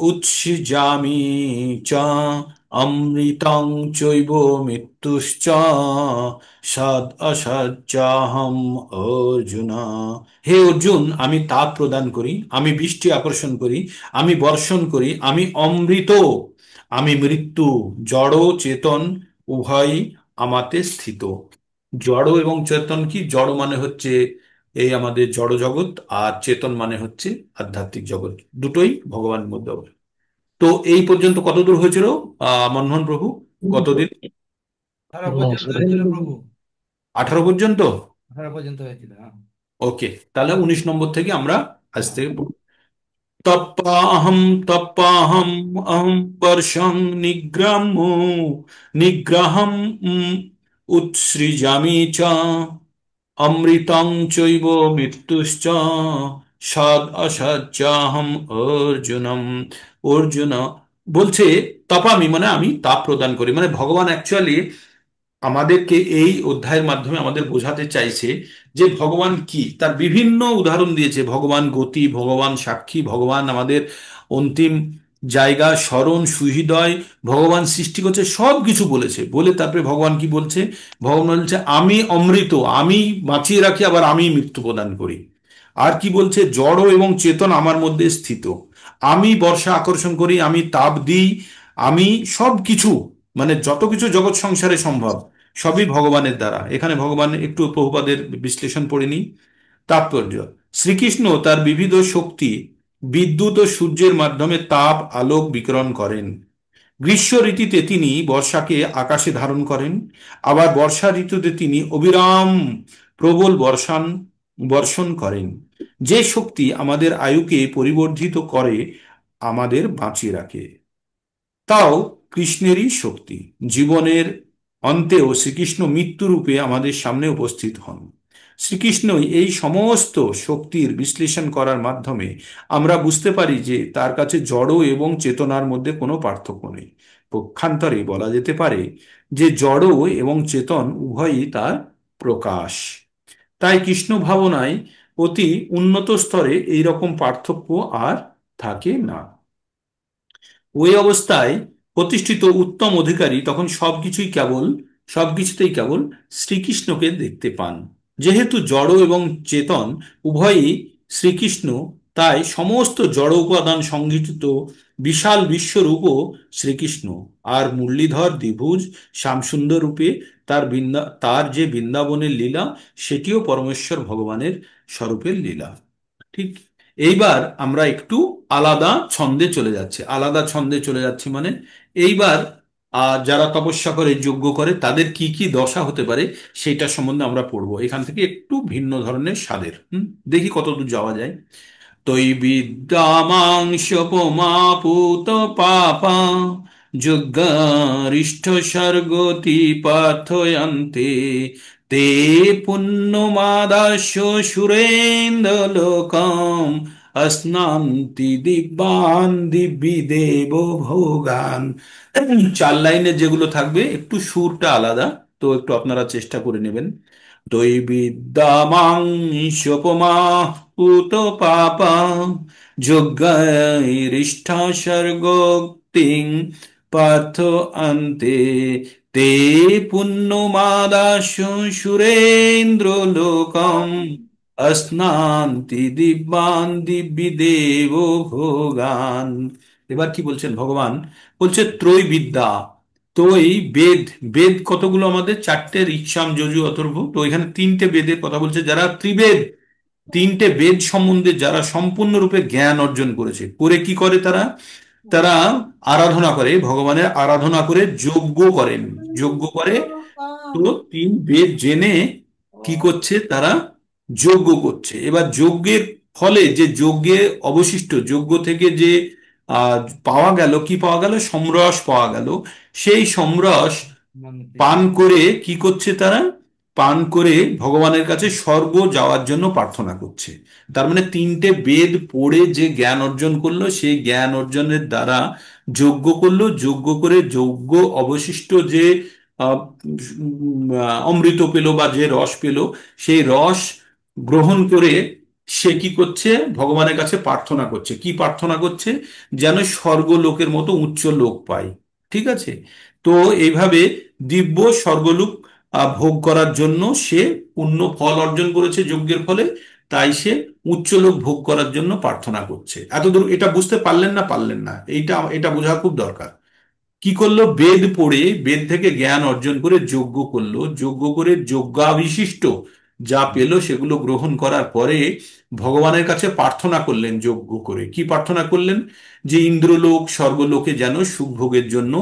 উৎসৃজামি চ অমৃতং চৈব মৃত্যুশ্চ সদ অসজ্জাহম অর্জুন। হে অর্জুন, আমি তাপ প্রদান করি, আমি বৃষ্টি আকর্ষণ করি, আমি বর্ষণ করি, আমি অমৃত, আমি মৃত্যু, জড় চেতন উভয়ই আমাতে স্থিত। জড় এবং চেতন কি? জড় মানে হচ্ছে এই আমাদের জড় জগৎ, আর চেতন মানে হচ্ছে আধ্যাত্মিক জগৎ, দুটোই ভগবানের মধ্যে অবস্থিত। তো এই পর্যন্ত কত দূর হয়েছিল মনমোহন প্রভু? কতদিন? 18 পর্যন্ত হয়েছিল প্রভু। 18 পর্যন্ত। 18 পর্যন্ত হয়েছিল, হ্যাঁ। ওকে, তাহলে 19 নম্বর থেকে আমরা আজ থেকে পড়ব। তপ্পাহম তপ্পাহম অহম বর্ষং নিগ্রাম্য নিগ্রহম উৎসৃজামি চ অমৃতং চৈব মৃত্যুশ্চ সদ অসজ্জাহম অর্জুনম। অর্জুন বলছে তপামি মানে আমি তাপ প্রদান করি, মানে ভগবান অ্যাকচুয়ালি আমাদেরকে এই অধ্যায়ের মাধ্যমে আমাদের বোঝাতে চাইছে যে ভগবান কি, তার বিভিন্ন উদাহরণ দিয়েছে। ভগবান গতি, ভগবান সাক্ষী, ভগবান আমাদের অন্তিম জায়গা, স্মরণ, সুহৃদয়, ভগবান সৃষ্টি করছে, সব কিছু বলেছে। বলে তারপরে ভগবান কি বলছে? ভগবান বলছে আমি অমৃত, আমি বাঁচিয়ে রাখি, আবার আমি মৃত্যু প্রদান করি। আর কি বলছে? জড় এবং চেতন আমার মধ্যে স্থিত, আমি বর্ষা আকর্ষণ করি, আমি তাপ দিই, আমি সব কিছু, মানে যত কিছু জগৎ সংসারে সম্ভব সবই ভগবানের দ্বারা। এখানে ভগবান একটু প্রভুপাদের বিশ্লেষণ পড়িনি। তাৎপর্য: শ্রীকৃষ্ণ তার বিবিধ শক্তি বিদ্যুৎ ও সূর্যের মাধ্যমে তাপ আলোক বিকিরণ করেন। গ্রীষ্ম ঋতুতে তিনি বর্ষাকে আকাশে ধারণ করেন, আবার বর্ষা ঋতুতে তিনি অবিরাম প্রবল বর্ষণ করেন। যে শক্তি আমাদের আয়ুকে পরিবর্ধিত করে, আমাদের বাঁচিয়ে রাখে, তাও কৃষ্ণেরই শক্তি। জীবনের অন্তেও শ্রীকৃষ্ণ মৃত্যুরূপে আমাদের সামনে উপস্থিত হন। শ্রীকৃষ্ণই এই সমস্ত শক্তির বিশ্লেষণ করার মাধ্যমে আমরা বুঝতে পারি যে তার কাছে জড় এবং চেতনার মধ্যে কোনো পার্থক্য নেই। পক্ষান্তরে বলা যেতে পারে যে জড় এবং চেতন উভয়ই তার প্রকাশ। তাই কৃষ্ণ ভাবনায় অতি উন্নত স্তরে এই রকম পার্থক্য আর থাকে না। ওই অবস্থায় প্রতিষ্ঠিত উত্তম অধিকারী তখন সবকিছুতেই কেবল শ্রীকৃষ্ণকে দেখতে পান। যেহেতু জড় এবং চেতন উভয়ই শ্রীকৃষ্ণ, তাই সমস্ত জড় উপাদান সংগঠিত বিশাল বিশ্বরূপও শ্রীকৃষ্ণ। আর মুরলীধর দ্বিভুজ শ্যামসুন্দর রূপে তার যে বৃন্দাবনের লীলা, সেটিও পরমেশ্বর ভগবানের স্বরূপের লীলা। ঠিক। এইবার আমরা একটু আলাদা ছন্দে চলে যাচ্ছি মানে এইবার যারা তপস্যা করে, যজ্ঞ করে, তাদের কি কি দশা হতে পারে সেইটা সম্বন্ধে আমরা পড়বো। এখান থেকে একটু ভিন্ন ধরনের স্বাদের। দেখি কতদূর যাওয়া যায়। তৈবিদ্যামাংশপমাপুত পাপা যজ্ঞারিষ্ঠ স্বর্গতি পার্থয়ন্তে তে পুণ্যমাদাস্য সুরেন্দ্রলোকম অশ্নান্তি দিব্যান দিব্যি দেব ভোগান। চার লাইনে যেগুলো থাকবে একটু সুরটা আলাদা, তো একটু আপনারা চেষ্টা করে নেবেন। দৈবিদ্যামাংশপমা পুত পাপা যজ্ঞাইরিষ্ঠা স্বর্গোক্তিং পার্থ অন্তে তে পুণ্যমাদাস্য সুরেন্দ্র লোকম অশ্নান্তি দিব্যান দিব্যি দেব ভোগান। এবার কি বলছেন ভগবান? বলছে ত্রৈবিদ্যা। তো এই বেদ, বেদ কতগুলো আমাদের? চারটে, ঋক্সাম যজু অথর্ব। তো এখানে তিনটে বেদের কথা বলছে। যারা ত্রিবেদ, তিনটে বেদ সম্বন্ধে যারা সম্পূর্ণরূপে জ্ঞান অর্জন করেছে, করে কি করে তারা? তারা আরাধনা করে, ভগবানের আরাধনা করে যজ্ঞ করেন। যজ্ঞ করে, তো তিন বেদ জেনে কি করছে তারা? যজ্ঞ করছে। এবার যজ্ঞের ফলে যে যজ্ঞে অবশিষ্ট, যজ্ঞ থেকে যে আহ পাওয়া গেল, কি পাওয়া গেল? সমরস পাওয়া গেল। সেই সমরস পান করে কি করছে তারা? পান করে ভগবানের কাছে স্বর্গ যাওয়ার জন্য প্রার্থনা করছে। তার মানে তিনটে বেদ পড়ে যে জ্ঞান অর্জন করলো, সেই জ্ঞান অর্জনের দ্বারা যজ্ঞ করলো। যজ্ঞ করে যজ্ঞ অবশিষ্ট যে আহ, অমৃত পেল বা যে রস পেল, সেই রস গ্রহণ করে সে কি করছে? ভগবানের কাছে প্রার্থনা করছে। কি প্রার্থনা করছে? যেন স্বর্গলোকের মতো উচ্চ লোক পায়। ঠিক আছে। তো এইভাবে দিব্য স্বর্গলোক ভোগ করার জন্য সে পুণ্য ফল অর্জন করেছে যজ্ঞের ফলে, তাই সে উচ্চ লোক ভোগ করার জন্য প্রার্থনা করছে। এতদূর এটা বুঝতে পারলেন না? পারলেন না? এইটা এটা বোঝা খুব দরকার। কি করলো? বেদ পড়ে, বেদ থেকে জ্ঞান অর্জন করে যজ্ঞ করলো। যজ্ঞ করে যজ্ঞাবিশিষ্ট যা পেল সেগুলো গ্রহণ করার পরে ভগবানের কাছে প্রার্থনা করলেন। যজ্ঞ করে কি প্রার্থনা করলেন? যে ইন্দ্রলোক স্বর্গলোকে যেন সুখ ভোগের জন্য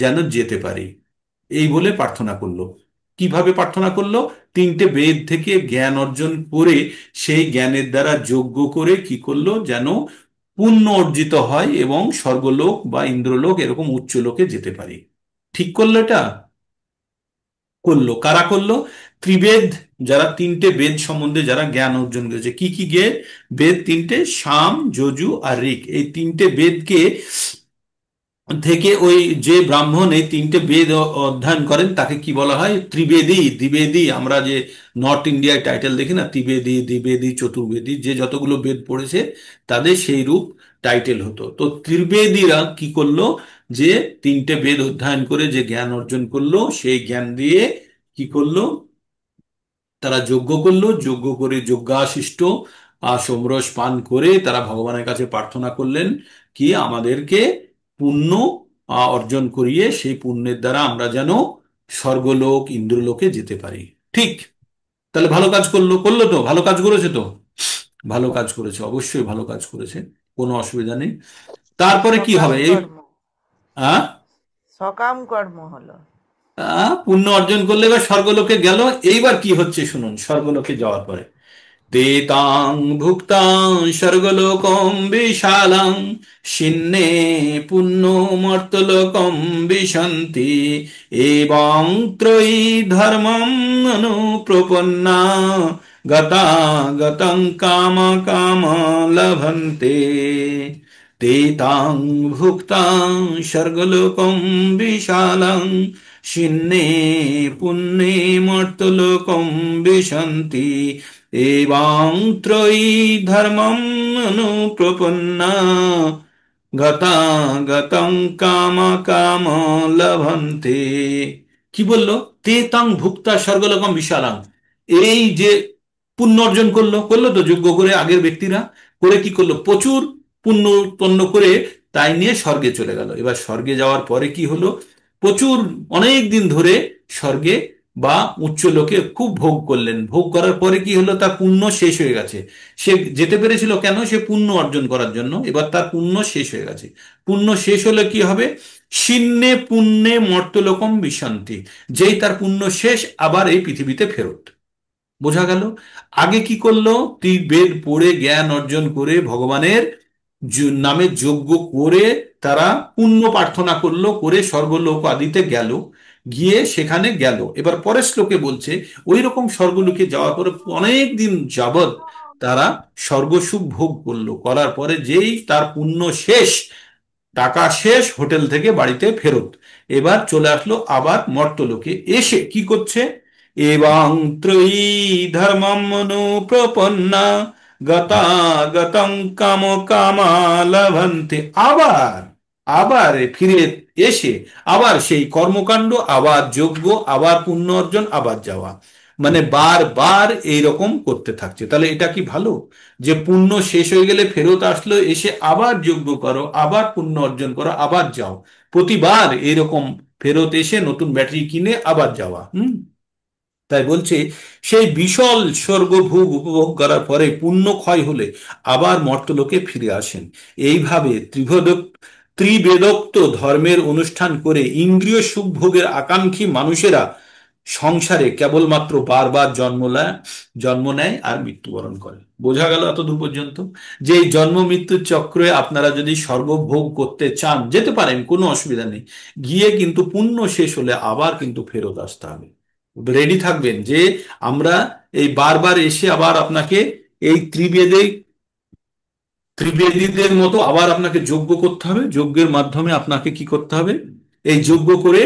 যেন যেতে পারি, এই বলে প্রার্থনা করলো। কিভাবে প্রার্থনা করলো? তিনটে বেদ থেকে জ্ঞান অর্জন করে সেই জ্ঞানের দ্বারা যজ্ঞ করে কি করলো? যেন পুণ্য অর্জিত হয় এবং স্বর্গলোক বা ইন্দ্রলোক এরকম উচ্চ লোকে যেতে পারি। ঠিক করলো এটা? করলো। কারা করলো? ত্রিবেদ, যারা তিনটে বেদ সম্বন্ধে যারা জ্ঞান অর্জন করেছে। কি কি বেদ? তিনটে, সাম যজু আর ঋক। এই তিনটে বেদকে থেকে ওই যে ব্রাহ্মণ এই তিনটে বেদ অধ্যয়ন করেন তাকে কি বলা হয়? ত্রিবেদী, দ্বিবেদী। আমরা যে নর্থ ইন্ডিয়ায় টাইটেল দেখি না, ত্রিবেদী, দ্বিবেদী, চতুর্বেদী, যে যতগুলো বেদ পড়েছে তাদের সেই রূপ টাইটেল হতো। তো ত্রিবেদীরা কি করলো? যে তিনটে বেদ অধ্যয়ন করে যে জ্ঞান অর্জন করলো, সেই জ্ঞান দিয়ে কি করলো? তারা যজ্ঞ করলো। যজ্ঞ করে যজ্ঞাশিষ্ট সোমরস পান করে তারা ভগবানের কাছে প্রার্থনা করলেন কি আমাদেরকে পুণ্য অর্জন করিয়ে সেই পুণ্যের দ্বারা আমরা যেন স্বর্গলোক ইন্দ্রলোকে যেতে পারি। ঠিক। তাহলে ভালো কাজ করলো। করলো তো? ভালো কাজ করেছে তো? ভালো কাজ করেছে, অবশ্যই ভালো কাজ করেছে। কোনো অসুবিধা নেই। তারপরে কি সকাম হবে? এই কর্ম, আহ সকাম কর্ম হলো। পুণ্য অর্জন করলে এবার স্বর্গলোকে গেল। এইবার কি হচ্ছে শুনুন। স্বর্গলোকে যাওয়ার পরে ते तां भुक्तां स्वर्गलोकं विशालं शिन्ने पुण्यमर्तलोकं विशन्ति एवं त्रयी धर्मम् अनुप्रपन्ना गता गतं काम काम लभन्ते তে তাং ভুক্তাং স্বর্গলোকম বিশালং সিন্নে পুণ্যে মর্তলোকম বিশন্তি এবং ত্রয়ী ধর্মম অনুপ্রপন্না গতা গতং কাম কাম লভন্তে। কি বললো? তে তাং ভুক্তা স্বর্গলোকম বিশালাং। এই যে পুণ্য অর্জন করলো, করলো তো যজ্ঞ করে আগের ব্যক্তিরা, করে কি করলো? প্রচুর পুণ্য উৎপন্ন করে তাই নিয়ে স্বর্গে চলে গেল। এবার স্বর্গে যাওয়ার পরে কি হলো? প্রচুর অনেক দিন ধরে স্বর্গে বা উচ্চ লোকে খুব ভোগ করলেন। ভোগ করার পরে কি হলো? তার পুণ্য শেষ হয়ে গেছে। সে যেতে পেরেছিল কেন? সে পুণ্য অর্জন করার জন্য। এবার তার পুণ্য শেষ হয়ে গেছে। পুণ্য শেষ হলে কি হবে? শীর্ণে পুণ্যে মর্তলোকম বিশান্তি। যেই তার পুণ্য শেষ, আবার এই পৃথিবীতে ফেরত। বোঝা গেল? আগে কি করলো? বেদ পড়ে জ্ঞান অর্জন করে ভগবানের নামে যজ্ঞ করে তারা পুণ্য প্রার্থনা করলো, করে স্বর্গলোক আদিতে গেল, গিয়ে সেখানে গেল। এবার পরের শ্লোকে বলছে ওই রকম স্বর্গলোকে যাওয়ার পরে অনেক দিন যাবৎ তারা স্বর্গসুখ ভোগ করলো, করার পরে যেই তার পুণ্য শেষ, টাকা শেষ, হোটেল থেকে বাড়িতে ফেরত, এবার চলে আসলো আবার মর্তলোকে। এসে কি করছে? এবং ত্রয়ী ধর্মম প্রপন্না গতাগতং কাম কামা লভন্তে। আবার আবার ফিরে এসে আবার সেই কর্মকাণ্ড, আবার যজ্ঞ, আবার পুণ্য অর্জন, আবার যাওয়া, মানে বারবার এইরকম করতে থাকছে। তাহলে এটা কি ভালো? যে পুণ্য শেষ হয়ে গেলে ফেরত আসলো, এসে আবার যজ্ঞ করো, আবার পুণ্য অর্জন করো, আবার যাও, প্রতিবার এইরকম ফেরত এসে নতুন ব্যাটারি কিনে আবার যাওয়া। তাই বলছে সেই বিশাল স্বর্গভোগ উপভোগ করার পরে পুণ্য ক্ষয় হলে আবার মর্তলোকে ফিরে আসেন। এইভাবে ত্রিবেদোক্ত ধর্মের অনুষ্ঠান করে ইন্দ্রিয় সুখভোগের আকাঙ্ক্ষী মানুষেরা সংসারে কেবলমাত্র বারবার জন্ম নেয় আর মৃত্যুবরণ করে। বোঝা গেল এতদূর পর্যন্ত? যে এই জন্ম মৃত্যুর চক্রে আপনারা যদি স্বর্গভোগ করতে চান, যেতে পারেন, কোনো অসুবিধা নেই। গিয়ে কিন্তু পুণ্য শেষ হলে আবার কিন্তু ফেরত আসতে হবে। রেডি থাকবেন যে আমরা এই বারবার এসে আবার আপনাকে এই ত্রিবেদীদের মতো আবার আপনাকে যজ্ঞ করতে হবে। যজ্ঞের মাধ্যমে আপনাকে কি করতে হবে? এই যজ্ঞ করে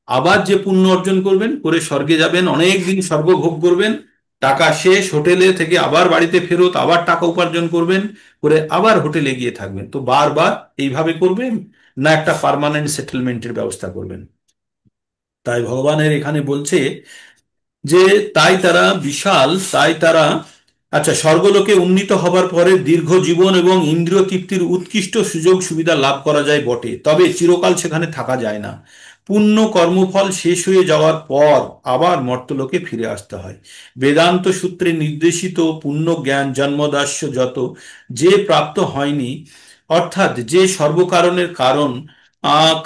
আবার যে পুণ্য অর্জন করবেন, করে স্বর্গে যাবেন, অনেক দিন স্বর্গ ভোগ করবেন, টাকা শেষ, হোটেলে থেকে আবার বাড়িতে ফেরত, আবার টাকা উপার্জন করবেন, করে আবার হোটেলে গিয়ে থাকবেন। তো বারবার এইভাবে করবেন, না একটা পার্মানেন্ট সেটেলমেন্টের ব্যবস্থা করবেন? তাই ভগবানের এখানে বলছে যে তাই তারা আচ্ছা, স্বর্গলোকে উন্নীত হবার পরে দীর্ঘ জীবন এবং ইন্দ্রিয় তৃপ্তির উৎকৃষ্ট সুযোগ সুবিধা লাভ করা যায় বটে, তবে চিরকাল সেখানে থাকা যায় না। পুণ্য কর্মফল শেষ হয়ে যাওয়ার পর আবার মর্তলোকে ফিরে আসতে হয়। বেদান্ত সূত্রে নির্দেশিত পুণ্য জ্ঞান জন্মদাস্য যত যে প্রাপ্ত হয়নি, অর্থাৎ যে সর্বকারণের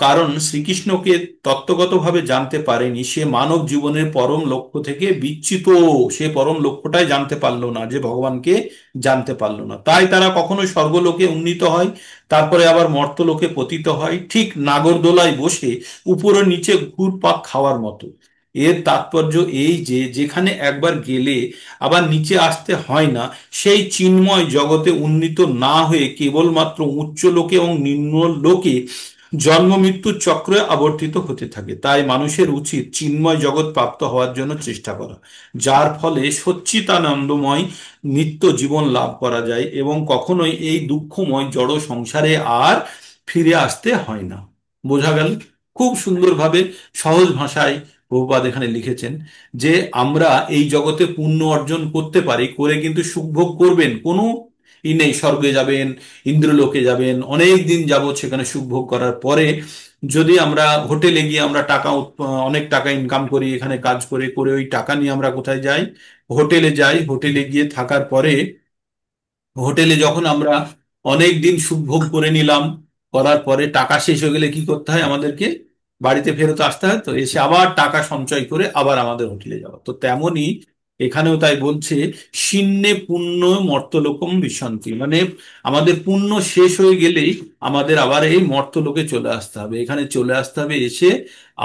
কারণ শ্রীকৃষ্ণকে তত্ত্বগতভাবে জানতে পারেনি, সে মানব জীবনের পরম লক্ষ্য থেকে বিচ্যুত। সে পরম লক্ষ্যটাই জানতে পারলো না, যে ভগবানকে জানতে পারলো না। তাই তারা কখনো স্বর্গলোকে উন্নীত হয়, তারপরে আবার মর্তলোকে পতিত হয়, ঠিক নাগরদোলায় বসে উপরে নিচে ঘুরপাক খাওয়ার মতো। এর তাৎপর্য এই যে যেখানে একবার গেলে আবার নিচে আসতে হয় না, সেই চিন্ময় জগতে উন্নীত না হয়ে কেবলমাত্র উচ্চ লোকে এবং নিম্ন লোকে জন্ম মৃত্যুর চক্রে আবর্তিত হতে থাকে। তাই মানুষের উচিত চিন্ময় জগৎ প্রাপ্ত হওয়ার জন্য চেষ্টা করা, যার ফলে সচ্চিদানন্দময় নিত্য জীবন লাভ করা যায় এবং কখনোই এই দুঃখময় জড় সংসারে আর ফিরে আসতে হয় না। বোঝা গেল? খুব সুন্দরভাবে সহজ ভাষায় প্রভুপাদ এখানে লিখেছেন যে আমরা এই জগতে পুণ্য অর্জন করতে পারি, করে কিন্তু সুখভোগ করবেন, কোনো নেই। স্বর্গে যাবেন, ইন্দ্রলোকে যাবেন, অনেক দিন যাবৎ সেখানে সুখভোগ করার পরে যদি আমরা হোটেলে গিয়ে আমরা অনেক টাকা ইনকাম করি, এখানে কাজ করে করে ওই টাকা নিয়ে আমরা কোথায় যাই? হোটেলে যাই। হোটেলে গিয়ে থাকার পরে হোটেলে যখন আমরা অনেক দিন সুখভোগ করে নিলাম, করার পরে টাকা শেষ হয়ে গেলে কি করতে হয়? আমাদেরকে বাড়িতে ফেরত আসতে হয়। তো এসে আবার টাকা সঞ্চয় করে আবার আমাদের হোটেলে যাওয়া। তো তেমনই এখানেও তাই বলছে, শীর্ণে পুণ্য মর্তলোকম বিশন্তি, মানে আমাদের পুণ্য শেষ হয়ে গেলেই আমাদের আবার এই মর্তলোকে চলে আসতে হবে, এখানে চলে আসতে হবে, এসে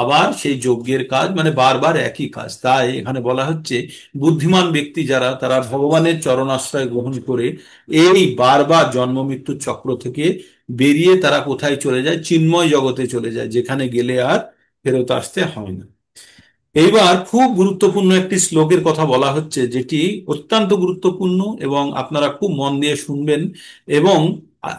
আবার সেই যজ্ঞের কাজ, মানে বারবার একই কাজ। তাই এখানে বলা হচ্ছে বুদ্ধিমান ব্যক্তি যারা, তারা ভগবানের চরণাশ্রয় গ্রহণ করে এই বারবার জন্ম মৃত্যুর চক্র থেকে বেরিয়ে তারা কোথায় চলে যায়? চিন্ময় জগতে চলে যায়, যেখানে গেলে আর ফেরত আসতে হয় না। এইবার খুব গুরুত্বপূর্ণ একটি শ্লোকের কথা বলা হচ্ছে, যেটি অত্যন্ত গুরুত্বপূর্ণ, এবং আপনারা খুব মন দিয়ে শুনবেন। এবং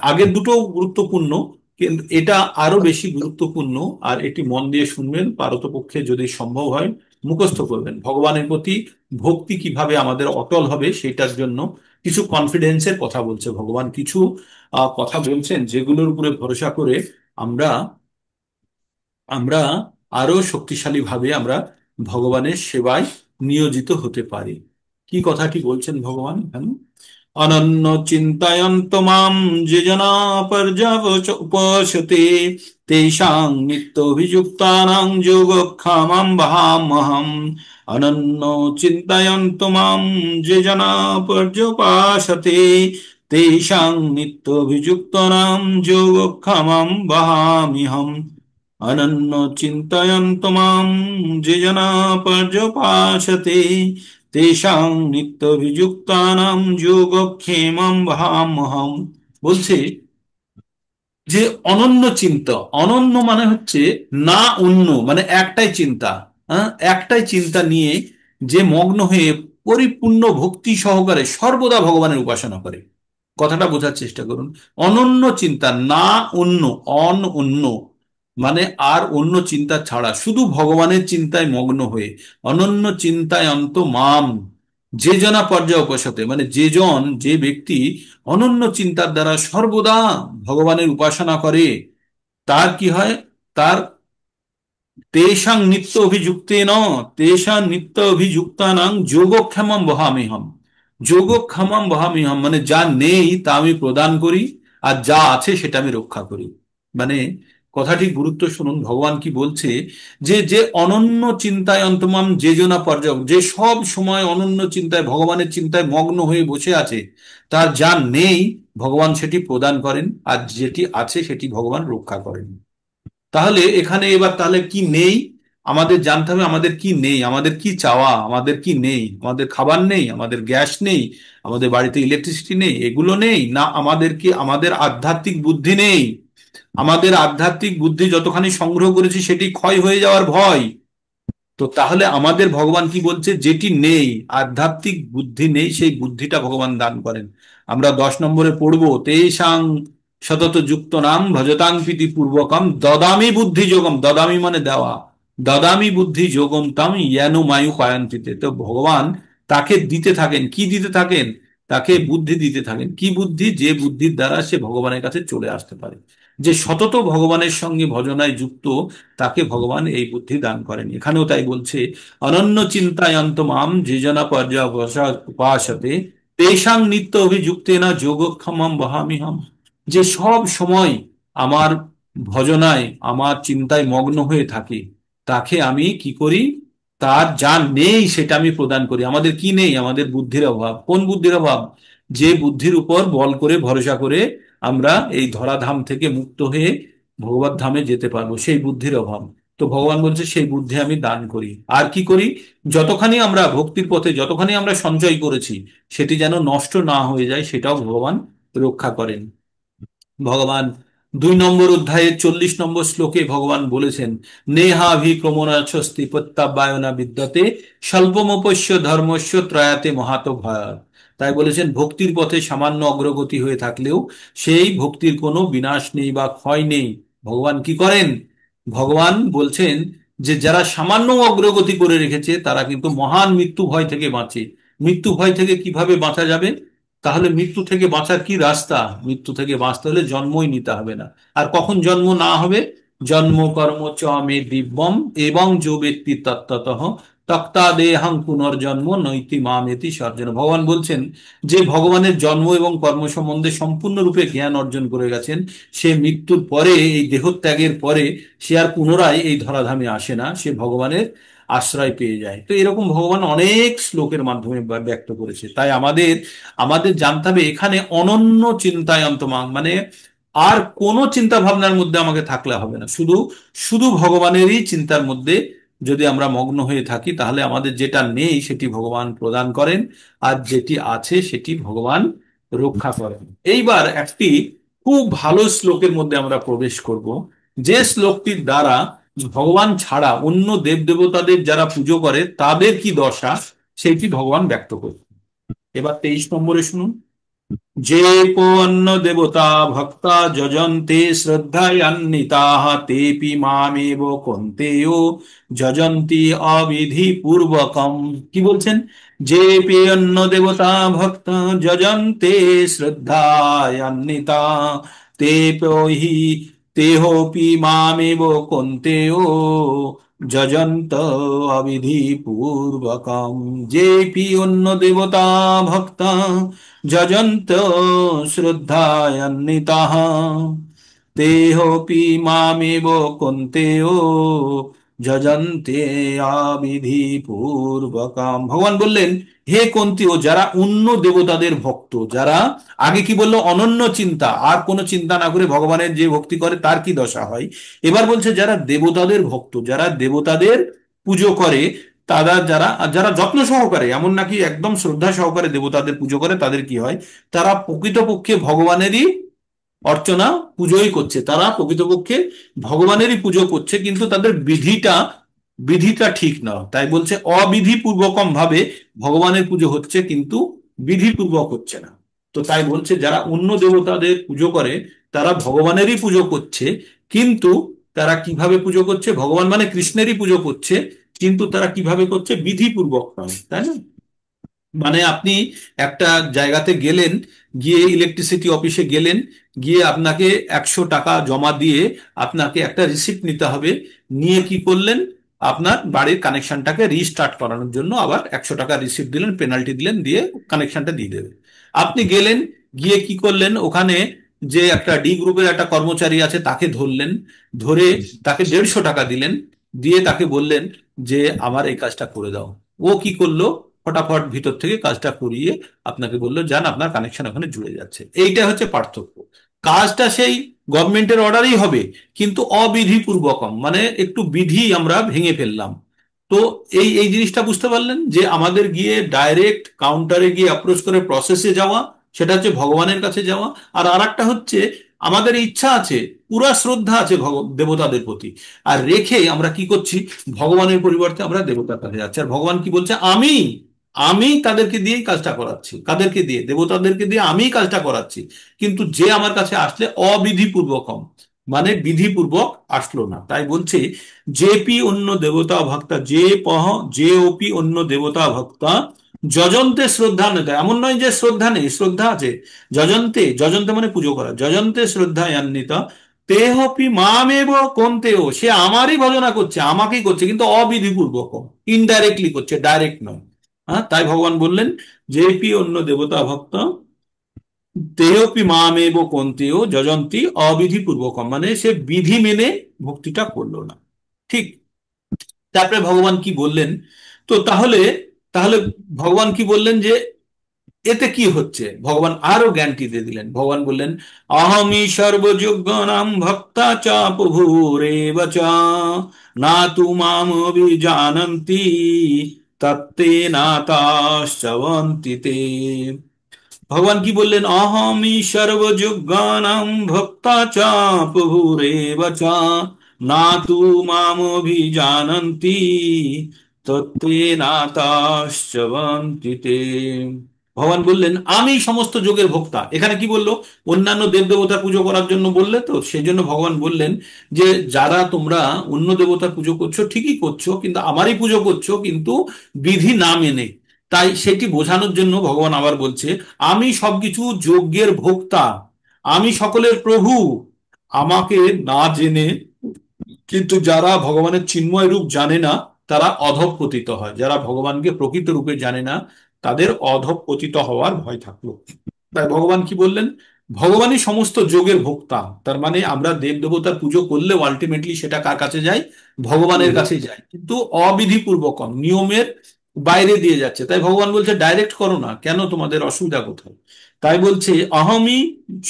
আগের দুটো গুরুত্বপূর্ণ, কিন্তু এটা আরো বেশি গুরুত্বপূর্ণ। আর এটি মন দিয়ে শুনবেন, পারতপক্ষে যদি সম্ভব হয় মুখস্থ করবেন। ভগবানের প্রতি ভক্তি কিভাবে আমাদের অটল হবে সেটার জন্য কিছু কনফিডেন্সের কথা বলছে ভগবান, কিছু কথা বলছেন যেগুলোর উপরে ভরসা করে আমরা আমরা আরো শক্তিশালী ভাবে আমরা ভগবানের সেবায় নিয়োজিত হতে পারি। কি কথাটি বলছেন ভগবান এখানে? অনন্য চিন্তায়ন্ত মাম যে জনা উপাসতে তেষাং নিত্যাভিযুক্তানাং যোগক্ষেমং বহাম্যহম। অনন্য চিন্তায়ন্ত মাম যে জনা পর্যুপাসতে তেষাং নিত্যাভিযুক্তানাং যোগক্ষেমং বহাম্যহম। অনন্য চিন্তয়ন্ত মাম যে জনা পর্যুপাসতে তেষাং নিত্যবিযুক্তানাং যোগক্ষেমং বহাম্যহম। বলছে যে অনন্য চিন্তা, অনন্য মানে হচ্ছে না অন্য, মানে একটাই চিন্তা, হ্যাঁ, একটাই চিন্তা নিয়ে যে মগ্ন হয়ে পরিপূর্ণ ভক্তি সহকারে সর্বদা ভগবানের উপাসনা করে। কথাটা বোঝার চেষ্টা করুন। অনন্য চিন্তা, না অন্য, অন্য মানে আর অন্য চিন্তা ছাড়া শুধু ভগবানের চিন্তায় মগ্ন হয়ে, অনন্য চিন্তায় অন্ত মাম যে জনা পর্যায়, মানে যে জন, যে ব্যক্তি অনন্য চিন্তার দ্বারা সর্বদা ভগবানের উপাসনা করে, তার কি হয়? তার তেষাং নিত্য অভিযুক্তেন, তেষাং নিত্য অভিযুক্তানাং যোগক্ষেমম বহামিহম। যোগক্ষেমম বহামিহম মানে যা নেই তা আমি প্রদান করি, আর যা আছে সেটা আমি রক্ষা করি। মানে কথাটি গুরুত্ব শুনুন, ভগবান কি বলছে, যে যে অনন্য চিন্তায় অন্তমাম যে জনা পর্যয়, যে সব সময় অনন্য চিন্তায় ভগবানের চিন্তায় মগ্ন হয়ে বসে আছে, তার যা নেই ভগবান সেটি প্রদান করেন, আর যেটি আছে সেটি ভগবান রক্ষা করেন। তাহলে এখানে এবার তাহলে কি নেই আমাদের জানতে হবে, আমাদের কি নেই, আমাদের কি চাওয়া, আমাদের কি নেই? আমাদের খাবার নেই, আমাদের গ্যাস নেই, আমাদের বাড়িতে ইলেকট্রিসিটি নেই, এগুলো নেই না? আমাদের কি, আমাদের আধ্যাত্মিক বুদ্ধি নেই? আমাদের আধ্যাত্মিক বুদ্ধি যতখানি সংগ্রহ করেছি সেটি ক্ষয় হয়ে যাওয়ার ভয়। তো তাহলে আমাদের ভগবান কি বলছে? যেটি নেই, আধ্যাত্মিক বুদ্ধি নেই, সেই বুদ্ধিটা ভগবান দান করেন। আমরা 10 নম্বরে পড়বো, তেষাং সতত যুক্ত নাম ভজতাং প্রীতি পূর্বকম দদামি বুদ্ধি যোগম, দদামি মানে দেওয়া, দদামি বুদ্ধি যোগম তাম ইয়ানু মায়ু কায়ন্তিতে। তো ভগবান তাকে দিতে থাকেন, কি দিতে থাকেন? তাকে বুদ্ধি দিতে থাকেন। কি বুদ্ধি? যে বুদ্ধির দ্বারা সে ভগবানের কাছে চলে আসতে পারে, যে সতত ভগবানের সঙ্গে ভজনায় যুক্ত, তাকে ভগবান এই বুদ্ধি দান করেন। এখানেও তাই বলছে, অনন্য চিন্তায়ন্ত মাম যে জনা পর্যায় উপাসতে তেষাং নিত্য অভিযুক্তেনা যোগক্ষেমম বহামিহম। যে সব সময় আমার ভজনায়, আমার চিন্তায় মগ্ন হয়ে থাকে, তাকে আমি কি করি? তার যা নেই সেটা আমি প্রদান করি। আমাদের কি নেই? আমাদের বুদ্ধির অভাব। কোন বুদ্ধির অভাব? যে বুদ্ধির উপর বল করে ভরসা করে আমরা এই ধরাধাম থেকে মুক্ত হয়ে ভগবত ধামে যেতে পারবো, সেই বুদ্ধির অভাব। তো ভগবান বলছে সেই বুদ্ধি আমি দান করি। আর কি করি? যতখানি আমরা ভক্তির পথে, যতখানি আমরা সঞ্চয় করেছি, সেটি যেন নষ্ট না হয়ে যায়, সেটাও ভগবান রক্ষা করেন। ভগবান 2 নম্বর অধ্যায়ে 40 নম্বর শ্লোকে ভগবান বলেছেন, নেহাভিক্রমণাস্তি প্রত্যাবায়না বিদ্যতে স্বল্পমপস্য ধর্মস্য ত্রয়াতে মহাত ভয়। তাই বলেছেন, ভক্তির পথে সামান্য অগ্রগতি হয়ে থাকলেও সেই ভক্তির কোনো বিনাশ নেই বা ক্ষয় নেই। ভগবান কি করেন? ভগবান বলছেন যে যারা সামান্য অগ্রগতি করে রেখেছে তারা কিন্তু মহান মৃত্যু ভয় থেকে বাঁচে। মৃত্যু ভয় থেকে কিভাবে বাঁচা যাবে? তাহলে মৃত্যু থেকে বাঁচার কি রাস্তা? মৃত্যু থেকে বাঁচতে হলে জন্মই নিতে হবে না। আর কখন জন্ম না হবে? জন্ম কর্ম চ মে দিব্যম এবং যো ব্যক্তি তত্ত্বতঃ তক্তা দেহাং পুনর্জন্ম নৈতি মামেতি সর্জন। ভগবান বলছেন যে ভগবানের জন্ম এবং কর্ম সম্বন্ধে সম্পূর্ণরূপে জ্ঞান অর্জন করে গেছেন, সে মৃত্যুর পরে, এই দেহত্যাগের পরে সে আর পুনরায় এই ধরাধামে আসে না। সে ভগবানের আশ্রয় পেয়ে যায়। তো এরকম ভগবান অনেক শ্লোকের মাধ্যমে ব্যক্ত করেছে। তাই আমাদের আমাদের জানতে হবে এখানে অনন্য চিন্তায়ন্তমাং, মানে আর কোনো চিন্তা ভাবনার মধ্যে আমাকে থাকলে হবে না, শুধু শুধু ভগবানেরই চিন্তার মধ্যে যদি আমরা মগ্ন হয়ে থাকি, তাহলে আমাদের যেটা নেই সেটি ভগবান প্রদান করেন, আর যেটি আছে সেটি ভগবান রক্ষা করেন। এইবার একটি খুব ভালো শ্লোকের মধ্যে আমরা প্রবেশ করব, যে শ্লোকটির দ্বারা ভগবান ছাড়া অন্য দেব দেবতাদের যারা পুজো করে তাদের কি দশা সেইটি ভগবান ব্যক্ত করবে। এবার 23 নম্বরে শুনুন। যে অন্য দেবতা ভক্তা যজন্তে শ্রদ্ধায়ান্বিতাঃ তেপি মামেব কন্তেয় যজন্তি অবিধি পূর্বকম। কি বলছেন? যে অন্য দেবতা ভক্তা যজন্তে শ্রদ্ধায়ান্বিতা তেপি তেহপি মামেব কন্তেয় যজন্ত অবিধি পূর্বকম। যেপি অন্য দেবতা ভক্তা যজন্ত শ্রদ্ধায়ান্বিতাঃ তেহপি মামেব কন্তেয় যজন্তে আবিধি পূর্বকাম। ভগবান বললেন, হে কন্তিও, যারা অন্য দেবতাদের ভক্ত, যারা আগে কি বললো, অনন্য চিন্তা, আর কোনো চিন্তা না করে ভগবানের যে ভক্তি করে তার কি দশা হয়। এবার বলছে যারা দেবতাদের ভক্ত, যারা দেবতাদের পুজো করে, তারা যারা যারা যত্ন সহকারে, এমন নাকি একদম শ্রদ্ধা সহকারে দেবতাদের পুজো করে, তাদের কি হয়, তারা প্রকৃতপক্ষে ভগবানেরই অর্চনা পুজোই করছে, তারা প্রকৃতপক্ষে ভগবানেরই পুজো করছে, কিন্তু তাদের বিধিটা বিধিটা ঠিক না। তাই বলছে অবিধি পূর্বকম ভাবে ভগবানের পুজো হচ্ছে, কিন্তু বিধি পূর্বক হচ্ছে না। তো তাই বলছে যারা অন্য দেবতাদের পুজো করে তারা ভগবানেরই পুজো করছে, কিন্তু তারা কিভাবে পুজো করছে, ভগবান মানে কৃষ্ণেরই পুজো করছে, কিন্তু তারা কিভাবে করছে, বিধিপূর্বক নয়, তাই না? মানে আপনি একটা জায়গাতে গেলেন, গিয়ে ইলেকট্রিসিটি অফিসে গেলেন, গিয়ে আপনাকে 100 টাকা জমা দিয়ে আপনাকে একটা রিসিপ্ট নিতে হবে। নিয়ে কি করলেন, আপনার বাড়ির কানেকশনটাকে রিস্টার্ট করানোর জন্য আবার 100 টাকা রিসিপ্ট দিলেন, পেনাল্টি দিলেন, দিয়ে কানেকশনটা দিয়ে দেবেন। আপনি গেলেন, গিয়ে কি করলেন, ওখানে যে একটা ডি গ্রুপের একটা কর্মচারী আছে তাকে ধরলেন, ধরে তাকে 150 টাকা দিলেন, দিয়ে তাকে বললেন যে আমার এই কাজটা করে দাও। ও কি করলো, ফটাফট ভিতর থেকে কাজটা করিয়ে আপনাকে বললো যান, আপনার কানেকশন ওখানে জুড়ে যাচ্ছে। এইটা হচ্ছে পার্থক্য। কাজটা সেই গভর্নমেন্টের অর্ডারই হবে, কিন্তু অবিধিপূর্বকম, মানে একটু বিধি আমরা ভেঙে ফেললাম। তো এই এই জিনিসটা বুঝতে পারলেন যে আমাদের গিয়ে ডাইরেক্ট কাউন্টারে গিয়ে অ্যাপ্রোচ করে প্রসেসে যাওয়া, সেটা হচ্ছে ভগবানের কাছে যাওয়া। আর আরেকটা হচ্ছে আমাদের ইচ্ছা আছে, পুরা শ্রদ্ধা আছে দেবতাদের প্রতি, আর রেখে আমরা কি করছি, ভগবানের পরিবর্তে আমরা দেবতার কাছে যাচ্ছি। আর ভগবান কি বলছে, আমি আমি তাদেরকে দিয়েই কাজটা করাচ্ছি, কাদেরকে দিয়ে, দেবতাদেরকে দিয়ে আমি কাজটা করাচ্ছি, কিন্তু যে আমার কাছে আসলে অবিধিপূর্বকম, মানে বিধিপূর্বক আসলো না। তাই বলছে যেপি অন্য দেবতা ভক্তা, যে ওপি অন্য দেবতা ভক্তা যজন্তে শ্রদ্ধা নেই, এমন নয় যে শ্রদ্ধা নেই, শ্রদ্ধা আছে। যজন্তে, যজন্তে মানে পুজো করা, যজন্তে শ্রদ্ধায়ান্বিতা তেহপি মামেব কন্তেও, সে আমারই ভজনা করছে, আমাকেই করছে, কিন্তু অবিধিপূর্বক, ইনডাইরেক্টলি করছে, ডাইরেক্ট নয়। হ্যাঁ, তাই ভগবান বললেন যেপি অন্য দেবতা ভক্ত তেহপি মামেব কন্তেও যজন্তি অবিধিপূর্বকম, মানে সে বিধি মেনে ভক্তিটা করলো না। ঠিক। তারপরে ভগবান কি বললেন, তো তাহলে তাহলে ভগবান কি বললেন যে এতে কি হচ্ছে, ভগবান আরো জ্ঞানটি দিয়ে দিলেন। ভগবান বললেন অহমি সর্বযোগ্যানাম ভক্তা চ প্রভুরেব চ না তু মাম অভিজানন্তি তত্তে নাতাশ্চবন্তি তে। ভগবান কি বললেন, অহমি সর্বযোগ্যানাম ভক্তা চ প্রভুরেব চ না তু মাম অভিজানন্তি তত্তে নাতাশ্চবন্তি তে। ভগবান বললেন আমি সমস্ত যোগের ভোক্তা। এখানে কি বললো, অন্যান্য দেব দেবতার পুজো করার জন্য বললে, তো সেই জন্য ভগবান বললেন যে যারা তোমরা অন্য দেবতার পুজো করছো ঠিকই করছো, কিন্তু আমারই পুজো করছো, কিন্তু বিধি না মেনে। তাই সেটি বোঝানোর জন্য ভগবান আবার বলছে আমি সবকিছু যজ্ঞের ভোক্তা, আমি সকলের প্রভু। আমাকে না জেনে, কিন্তু যারা ভগবানের চিন্ময় রূপ জানে না তারা অধঃপতিত হয়, যারা ভগবানকে প্রকৃত রূপে জানে না তাদের অধঃপতিত হওয়ার ভয় থাকলো। তাই ভগবান কি বললেন, ভগবানই সমস্ত যোগের ভোক্তা। তার মানে আমরা দেব দেবতার পুজো করলেও আলটিমেটলি সেটা কার কাছে যায়? ভগবানের কাছে যায়, কিন্তু অবিধিপূর্বক, নিয়মের বাইরে দিয়ে যাচ্ছে। তাই ভগবান বলছে ডাইরেক্ট করো না, কেন, তোমাদের অসুবিধা কোথায়? তাই বলছে অহমি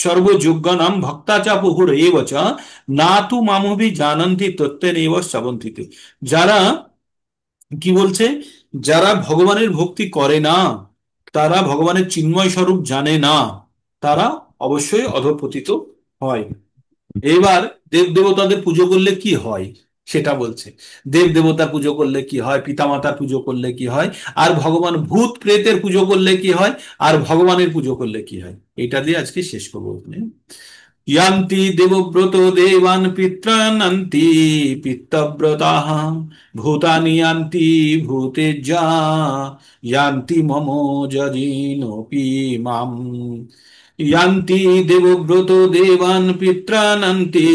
সর্বযোগ্যানাম ভক্তাচা প্রভুর এবচ না তু মামভি জানন্তি তত্ত্বেন এব শ্রবন্তিতে। যারা, কি বলছে, যারা ভগবানের ভক্তি করে না, তারা ভগবানের চিন্ময় স্বরূপ জানে না, তারা অবশ্যই অধঃপতিত হয়। এবার দেব দেবতাদের পুজো করলে কি হয় সেটা বলছে। দেব দেবতার পুজো করলে কি হয়, পিতামাতার পুজো করলে কি হয়, আর ভগবান ভূত প্রেতের পুজো করলে কি হয়, আর ভগবানের পুজো করলে কি হয়, এটা দিয়ে আজকে শেষ করবো। ইয়ান্তি দেবব্রত দেবান পিত্রানন্তি পিত্তব্রতাঃ ভূতানি ইয়ান্তি ভূতেজ্জা ইয়ান্তি মম যজিনোপি মাম। ইয়ান্তি দেবব্রত দেবান পিত্রানন্তি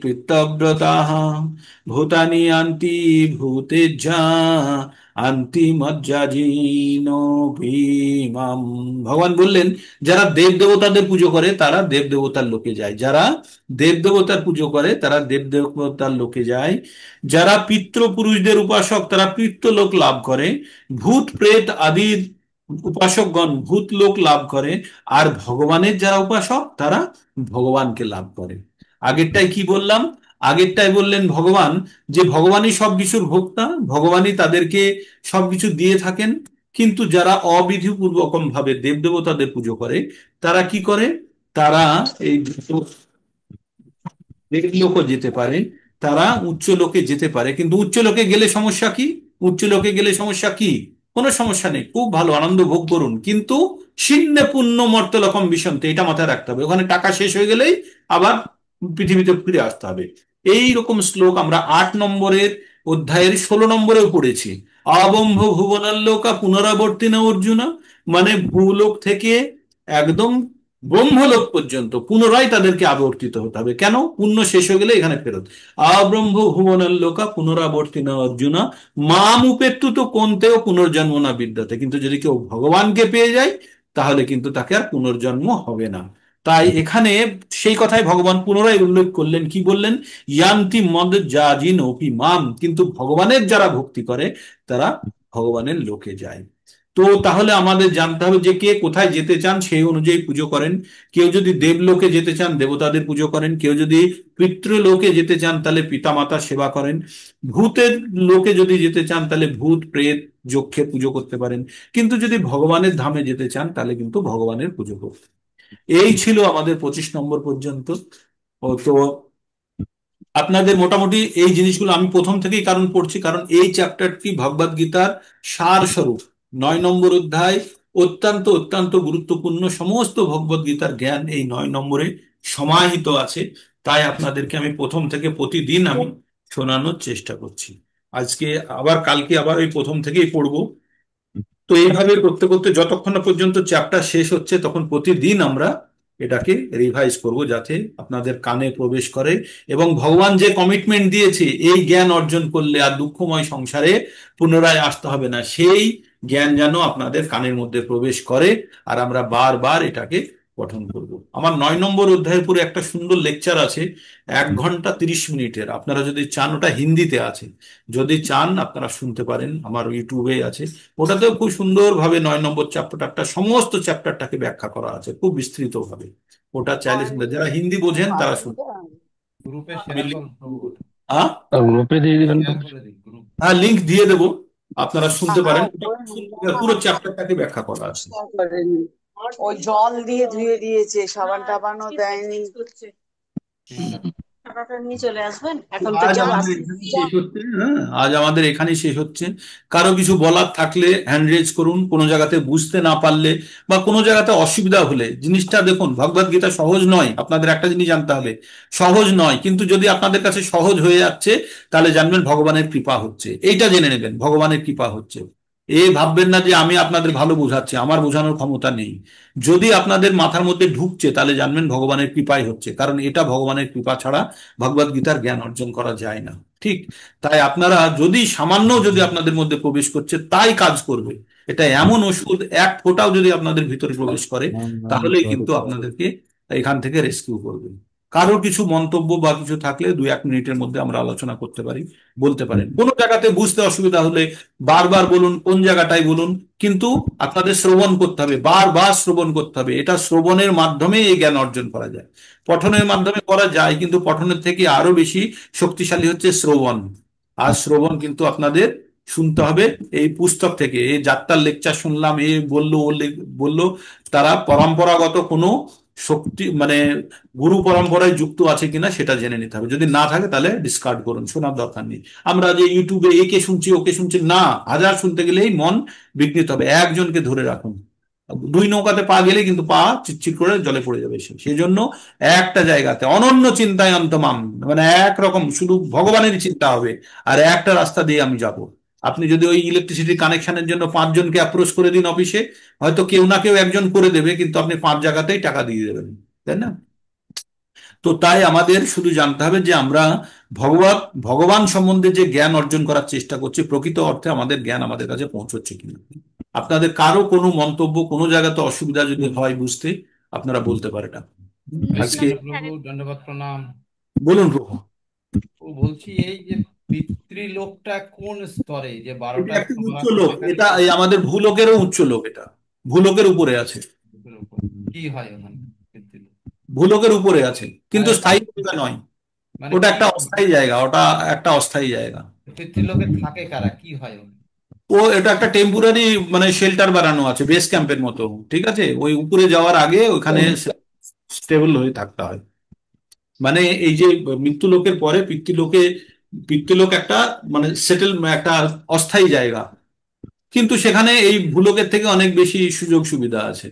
পিত্তব্রতাঃ ভূতানি ইয়ান্তি ভূতেজ্জা আন্তি মজ্জাজিনোপি মাম। ভগবান বললেন যারা দেব দেবতাদের পুজো করে তারা দেব দেবতার লোকে যায়, যারা দেব দেবতার পুজো করে তারা দেব দেবতার লোকে যায়, যারা পিতৃপুরুষদের উপাসক তারা পিতৃলোক লাভ করে, ভূত প্রেত আদি উপাসকগণ ভূত লোক লাভ করে, আর ভগবানের যারা উপাসক তারা ভগবানকে লাভ করে। আগেরটাই কি বললাম? আগেরটাই বললেন ভগবান যে ভগবানই সবকিছুর ভোক্তা, ভগবানই তাদেরকে সবকিছু দিয়ে থাকেন। কিন্তু যারা অবিধিপূর্বকম ভাবে দেবদেবতাদের পুজো করে তারা কি করে? তারা এই লোকে যেতে পারে, তারা উচ্চ লোকে যেতে পারে, কিন্তু উচ্চ লোকে গেলে সমস্যা কি? উচ্চ লোকে গেলে সমস্যা কি? কোনো সমস্যা নেই, খুব ভালো আনন্দ ভোগ করুন, কিন্তু শীর্ণে পুণ্য মর্তলোকম বিশন্তি, এটা মাথায় রাখতে হবে। ওখানে টাকা শেষ হয়ে গেলেই আবার পৃথিবীতে ফিরে আসতে হবে। এই রকম শ্লোক আমরা 8 নম্বরের অধ্যায়ের 16 নম্বরেও পড়েছি। আবম্ভ ভুবনাল্লোকা পুনরাবর্তিনা অর্জুনা, মানে ভূলোক থেকে একদম ব্রহ্মলোক পর্যন্ত পুনরায় তাদেরকে আবর্তিত হতে হবে। কেন? পুণ্য শেষ হয়ে গেলে এখানে ফেরত। আব্রহ্ম ভুবনাল্লোকা পুনরাবর্তিনা অর্জুনা মাম উপেত্তু তো কোনতেও পুনর্জন্ম না বিদ্যাতে। কিন্তু যদি কেউ ভগবানকে পেয়ে যায় তাহলে কিন্তু তাকে আর পুনর্জন্ম হবে না। তাই এখানে সেই কথাই ভগবান পুনরায় উল্লেখ করলেন, কি বললেন? ইয়ান্তি মদ জাজিন অপি মাম, কিন্তু ভগবানের যারা ভক্তি করে তারা ভগবানের লোকে যায়। তো তাহলে আমাদের জানতে হবে যে কে কোথায় যেতে চান সেই অনুযায়ী পুজো করেন। কেউ যদি দেবলোকে যেতে চান দেবতাদের পুজো করেন, কেউ যদি পিতৃলোকে যেতে চান তাহলে পিতামাতার সেবা করেন, ভূতের লোকে যদি যেতে চান তাহলে ভূত প্রেত যক্ষের পুজো করতে পারেন, কিন্তু যদি ভগবানের ধামে যেতে চান তাহলে কিন্তু ভগবানের পুজো করতে। এই ছিল আমাদের 25 নম্বর পর্যন্ত। ও তো আপনাদের মোটামুটি এই জিনিসগুলো আমি প্রথম থেকেই কারণ পড়ছি, কারণ এই চ্যাপ্টারটি ভগবদ গীতার সার স্বরূপ। 9 নম্বর অধ্যায় অত্যন্ত অত্যন্ত গুরুত্বপূর্ণ, সমস্ত ভগবদ গীতার জ্ঞান এই 9 নম্বরে সমাহিত আছে। তাই আপনাদেরকে আমি প্রথম থেকে প্রতিদিন আমি শোনানোর চেষ্টা করছি। আজকে আবার কালকে আবার ওই প্রথম থেকেই পড়বো। তো এইভাবে করতে করতে যতক্ষণ না পর্যন্ত চ্যাপ্টার শেষ হচ্ছে তখন প্রতিদিন আমরা এটাকে রিভাইজ করব, যাতে আপনাদের কানে প্রবেশ করে এবং ভগবান যে কমিটমেন্ট দিয়েছে এই জ্ঞান অর্জন করলে আর দুঃখময় সংসারে পুনরায় আসতে হবে না, সেই জ্ঞান যেন আপনাদের কানের মধ্যে প্রবেশ করে আর আমরা বারবার এটাকে পঠন করব। আমার 9 নম্বর অধ্যায়ের পুরো একটা সুন্দর লেকচার আছে, 1 ঘন্টা 30 মিনিটের। আপনারা যদি চান, ওটা হিন্দিতে আছে, যদি চান আপনারা শুনতে পারেন, আমার ইউটিউবে আছে। ওটাতেও খুব সুন্দরভাবে 9 নম্বর চ্যাপ্টারটা, সমস্ত চ্যাপ্টারটাকে ব্যাখ্যা করা আছে খুব বিস্তৃত ভাবে। ওটা চাইলে শুনতে, যারা হিন্দি বোঝেন তারা শুনতে। গ্রুপে আমি শেয়ার করুন প্রভু ওটা। হ্যাঁ, গ্রুপে দিয়ে দিবেন তো। শেয়ার করে দিন গ্রুপ। হ্যাঁ, লিঙ্ক দিয়ে দেবো, আপনারা শুনতে পারেন। ওটা খুব সুন্দর, পুরো চ্যাপ্টারটাকে ব্যাখ্যা করা আছে। করেনি। ওই জল দিয়ে ধুয়ে দিয়েছে, সাবান টাবানও দেয়নি। ঠিক আছে। টাকাটা নিয়ে চলে আসবেন, এখন তো আজ কেউ আমাদের আসতে এখানেই শেষ হচ্ছে। হ্যাঁ, আজ আমাদের এখানেই শেষ হচ্ছে। কারো কিছু বলার থাকলে হ্যান্ড রেজ করুন, কোনো জায়গাতে বুঝতে না পারলে বা কোনো জায়গাতে অসুবিধা হলে। জিনিসটা দেখুন, ভগবদ গীতা সহজ নয়, আপনাদের একটা জিনিস জানতে হবে, সহজ নয়, কিন্তু যদি আপনাদের কাছে সহজ হয়ে যাচ্ছে তাহলে জানবেন ভগবানের কৃপা হচ্ছে। এইটা জেনে নেবেন, ভগবানের কৃপা হচ্ছে। ভাববেন না যে আমি আপনাদের ভালো বোঝাচ্ছি, আমার বোঝানোর ক্ষমতা নেই। যদি আপনাদের মাথার মধ্যে ঢুকছে তাহলে জানবেন ভগবানের কৃপাই হচ্ছে, কারণ এটা ভগবানের কৃপা ছাড়া ভগবদ গীতার জ্ঞান অর্জন করা যায় না। ঠিক, তাই আপনারা যদি সামান্য যদি আপনাদের মধ্যে প্রবেশ করছে তাই কাজ করবে। এটা এমন ওষুধ, এক ফোঁটাও যদি আপনাদের ভিতরে প্রবেশ করে তাহলেই কিন্তু আপনাদেরকে এখান থেকে রেস্কিউ করবে। কারো কিছু মন্তব্য বা কিছু থাকলে 2-1 মিনিটের মধ্যে আমরা আলোচনা করতে পারি, বলতে পারেন। কোনো জায়গাতে বুঝতে অসুবিধা হলে বারবার বলুন, কোন জায়গাটায় বলুন, কিন্তু আপনাদের শ্রবণ করতে হবে, বারবার শ্রবণ করতে হবে। এটা শ্রবণের মাধ্যমে এই জ্ঞান অর্জন করা যায়। পঠনের মাধ্যমে করা যায়, কিন্তু পঠনের থেকে আরো বেশি শক্তিশালী হচ্ছে শ্রবণ। আর শ্রবণ কিন্তু আপনাদের শুনতে হবে এই পুস্তক থেকে। এই যাত্রার লেকচার শুনলাম, এ বললো বললো, তারা পরম্পরাগত কোনো শক্তি মানে গুরু পরম্পরায় যুক্ত আছে কিনা সেটা জেনে নিতে হবে। যদি না থাকে তাহলে ডিসকার্ড করুন, শোনার দরকার নেই। আমরা যে ইউটিউবে একে শুনছি ওকে শুনছি, না, হাজার শুনতে গেলেই মন বিঘ্নিত হবে। একজনকে ধরে রাখুন। দুই নৌকাতে পা গেলে কিন্তু পা চিটচিট করে জলে পড়ে যাবে। সেই জন্য একটা জায়গাতে অনন্য চিন্তায় অন্তমাম, মানে একরকম শুধু ভগবানেরই চিন্তা হবে, আর একটা রাস্তা দিয়ে আমি যাব। আপনি যদি ওই ইলেকট্রিসিটি কানেকশনের জন্য 5 জনকে অ্যাপ্রোচ করে দিন অফিসে, হয়তো কেউ না কেউ একজন করে দেবে, কিন্তু আপনি 5 জায়গাতেই টাকা দিয়ে দেবেন, তাই না? তো তাই আমাদের শুধু জানতে হবে যে আমরা ভগবান ভগবান সম্বন্ধে যে জ্ঞান অর্জন করার চেষ্টা করছি, প্রকৃত অর্থে আমাদের জ্ঞান আমাদের কাছে পৌঁছচ্ছে কিনা। আপনাদের কারো কোনো মন্তব্য, কোনো জায়গাতে অসুবিধা যদি হয় বুঝতে, আপনারা বলতে পারেন। আজকে নিত্যানন্দ প্রভু, দণ্ডবত প্রণাম। বলুন প্রভু। ও বলছি, এই যে পিতৃলোকটা কোন স্তরে, যে এটা 12টা একটা স্তর উচ্চ আছে লোক, সেখানে এটা এই আমাদের ভূলোকেরও উচ্চ লোক, এটা ভূলোকের উপরে আছে। পিতৃলোকের উপর কি হয় ওখানে? পিতৃলোক ভূলোকের উপরে আছে, কিন্তু মানে স্থায়ী জায়গা নয়। মানে ওটা কি একটা অস্থায়ী জায়গা, ওটা একটা অস্থায়ী জায়গা। পিতৃলোকে থাকে কারা, কি হয় ওখানে? এটা একটা টেম্পোরারি মানে শেল্টার বানানো আছে, বেস ক্যাম্পের মতো। ঠিক আছে, ওই উপরে যাওয়ার আগে ওখানে স্টেবল হয়ে থাকতে হয়। মানে এই যে মৃত্যু লোকের পরে পিতৃলোক একটা মানে সেটেল, একটা অস্থায়ী জায়গা, কিন্তু সেখানে এই ভূলোকের থেকে অনেক বেশি সুযোগ সুবিধা আছে।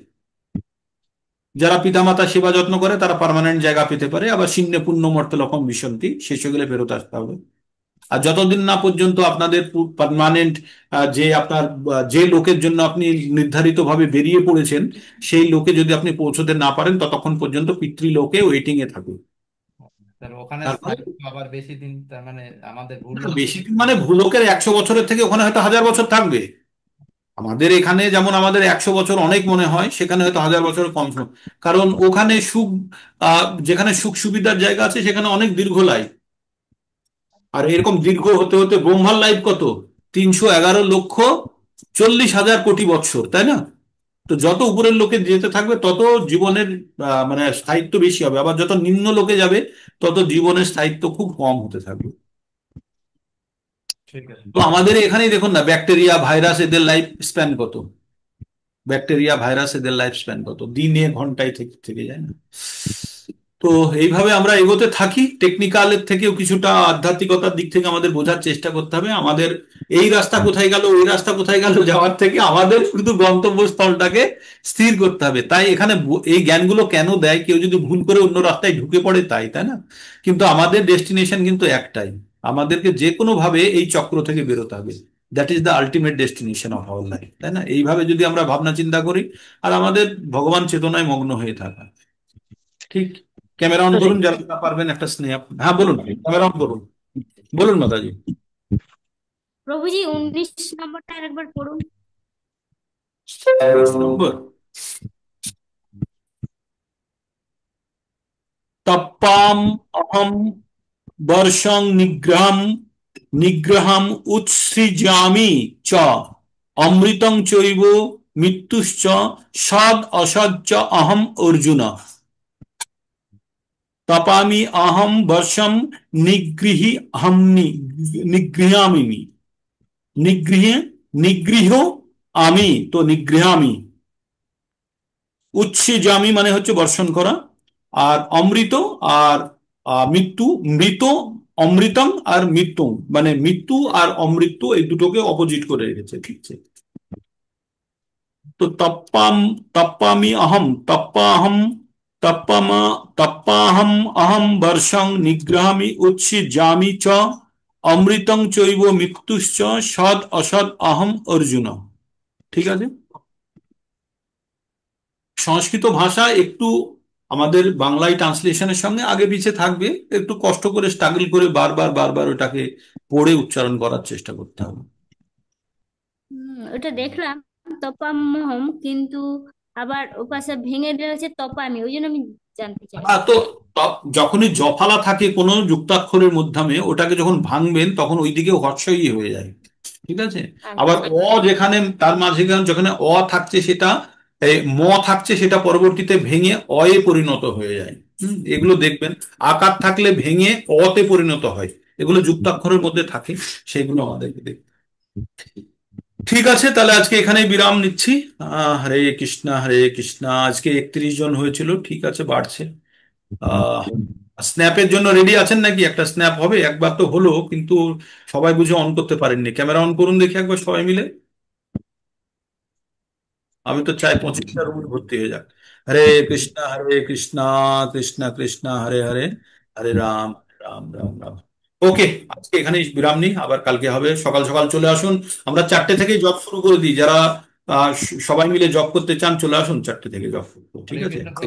যারা পিতামাতা সেবা যত্ন করে তারা পার্মানেন্ট জায়গা পেতে পারে, আবার শীর্ণে পুণ্য মর্তে লক্ষম বিশন্তি, শেষ হয়ে গেলে ফেরত আসতে হবে। আর যতদিন না পর্যন্ত আপনাদের পার্মানেন্ট যে আপনার যে লোকের জন্য আপনি নির্ধারিত ভাবে বেরিয়ে পড়েছেন, সেই লোকে যদি আপনি পৌঁছতে না পারেন, ততক্ষণ পর্যন্ত পিতৃলোকে ওয়েটিং এ থাকুন। তার ওখানে তারপরে স্থায়িত্ব আবার বেশি দিন, তার মানে আমাদের বেশি দিন মানে ভূলোকের 100 বছরের থেকে ওখানে হয়তো 1000 বছর থাকবে। আমাদের এখানে যেমন আমাদের 100 বছর অনেক মনে হয়, সেখানে হয়তো 1000 বছর কম সময়। কারণ ওখানে সুখ, যেখানে সুখ সুবিধার জায়গা আছে সেখানে অনেক দীর্ঘ লাইফ। আর এরকম দীর্ঘ হতে হতে ব্রহ্মার লাইফ কত? 311,40,000 কোটি বৎসর, তাই না? তো যত উপরের লোকে যেতে থাকবে তত জীবনের মানে স্থায়িত্ব বেশি হবে, আবার যত নিম্ন লোকে যাবে তত জীবনের স্থায়িত্ব খুব কম হতে থাকবে। ঠিক আছে। তো আমাদের এখানেই দেখুন না, ব্যাকটেরিয়া ভাইরাস এদের লাইফ স্প্যান কত? ব্যাকটেরিয়া ভাইরাস এদের লাইফ স্প্যান কত? দিনে ঘন্টায় থেকে থেকে যায় না? তো এইভাবে আমরা এগোতে থাকি। টেকনিক্যালের থেকেও কিছুটা আধ্যাত্মিকতার দিক থেকে আমাদের বোঝার চেষ্টা করতে হবে। আমাদের এই রাস্তা কোথায় গেল, ওই রাস্তা কোথায় গেল যাওয়ার থেকে আমাদের শুধু গন্তব্যস্থলটাকে স্থির করতে হবে। তাই এখানে এই জ্ঞানগুলো কেন দেয়? কেউ যদি ভুল করে অন্য রাস্তায় ঢুকে পড়ে, তাই তাই না? কিন্তু আমাদের ডেস্টিনেশন কিন্তু একটাই, আমাদেরকে যে কোনো ভাবে এই চক্র থেকে বেরোতে হবে। That is the ultimate destination of our life, তাই না? এইভাবে যদি আমরা ভাবনা চিন্তা করি আর আমাদের ভগবান চেতনায় মগ্ন হয়ে থাকা, ঠিক। ক্যামেরা অন করুন, যারা যারা পারবেন একটা স্নেহ। হ্যাঁ বলুন, ক্যামেরা অন করুন, বলুন মাতাজি। প্রভুজি 19 নম্বরটা আরেকবার পড়ুন। 19 নম্বর। তপ্পাম অহম বর্ষং নিগ্রহম নিগ্রহম উৎসৃজামি চ অমৃতং চৈব মৃত্যুশ্চ সদ অসৎ অহম অর্জুন। তপামি অহম বর্ষম নিগৃহী নিগৃহামি নিগৃহে নিগৃহ আমি, তো নিগৃহামি। উৎসৃজামি মানে হচ্ছে বর্ষণ করা, আর অমৃত আর মৃত্যু, মৃত, অমৃতং আর মৃত্যু, মানে মৃত্যু আর অমৃত্যু এই দুটোকে অপোজিট করে রেখেছে, ঠিক আছে? তো তপ্পামি অহম তপ্পাহম তপ্পামা তপ্পাহম অহম বর্ষং নিগ্রহামি উৎসৃজামি চ অমৃতং চৈব মৃত্যুশ্চ সদ অসৎ অহম অর্জুন। ঠিক আছে। সংস্কৃত ভাষা একটু আমাদের বাংলায় ট্রান্সলেশনের সঙ্গে আগে পিছিয়ে থাকবে, একটু কষ্ট করে স্ট্রাগল করে বারবার বারবার ওটাকে পড়ে উচ্চারণ করার চেষ্টা করতে হবে। ওটা দেখলাম তপাম্যহম, কিন্তু আবার ওপাশে ভেঙে রয়েছে তপামি, ওই জন্য আমি জানতে চাইছি। তো যখনই জফলা থাকে কোনো যুক্তাক্ষরের মাধ্যমে, ওটাকে যখন ভাঙবেন তখন ওইদিকে হর্ষই হয়ে যায়, ঠিক আছে। আবার আচ্ছা। যেখানে তার মাঝে যেখানে থাকছে সেটা ম থাকছে, সেটা পরবর্তীতে ভেঙে অয়ে পরিণত হয়ে যায়। এগুলো দেখবেন। আকার থাকলে ভেঙে অতে পরিণত হয়, এগুলো যুক্তাক্ষরের মধ্যে থাকে, সেগুলো আমাদেরকে দেখতে। ঠিক আছে, তাহলে আজকে এখানেই বিরাম নিচ্ছি। হরে কৃষ্ণা হরে কৃষ্ণা। আজকে 31 জন হয়েছিল, ঠিক আছে, বাড়ছে। আহ স্ন্যাপের জন্য রেডি আছেন নাকি? একটা স্ন্যাপ হবে, একবার তো হলো কিন্তু সবাই বুঝে অন করতে পারেননি। ক্যামেরা অন করুন দেখি একবার সবাই মিলে। আমি তো চাই 25টা রুম ভর্তি হয়ে যাক। হরে কৃষ্ণা হরে কৃষ্ণা, কৃষ্ণা কৃষ্ণা হরে হরে, হরে রাম রাম রাম রাম। ওকে, আজকে এখানেই বিরাম নিই, আবার কালকে হবে। সকাল সকাল চলে আসুন। আমরা 4টে থেকেই জব শুরু করে দিই। যারা সবাই মিলে জব করতে চান চলে আসুন, 4টে থেকে জব শুরু করবো, ঠিক হরে আছে। কৃষ্ণ।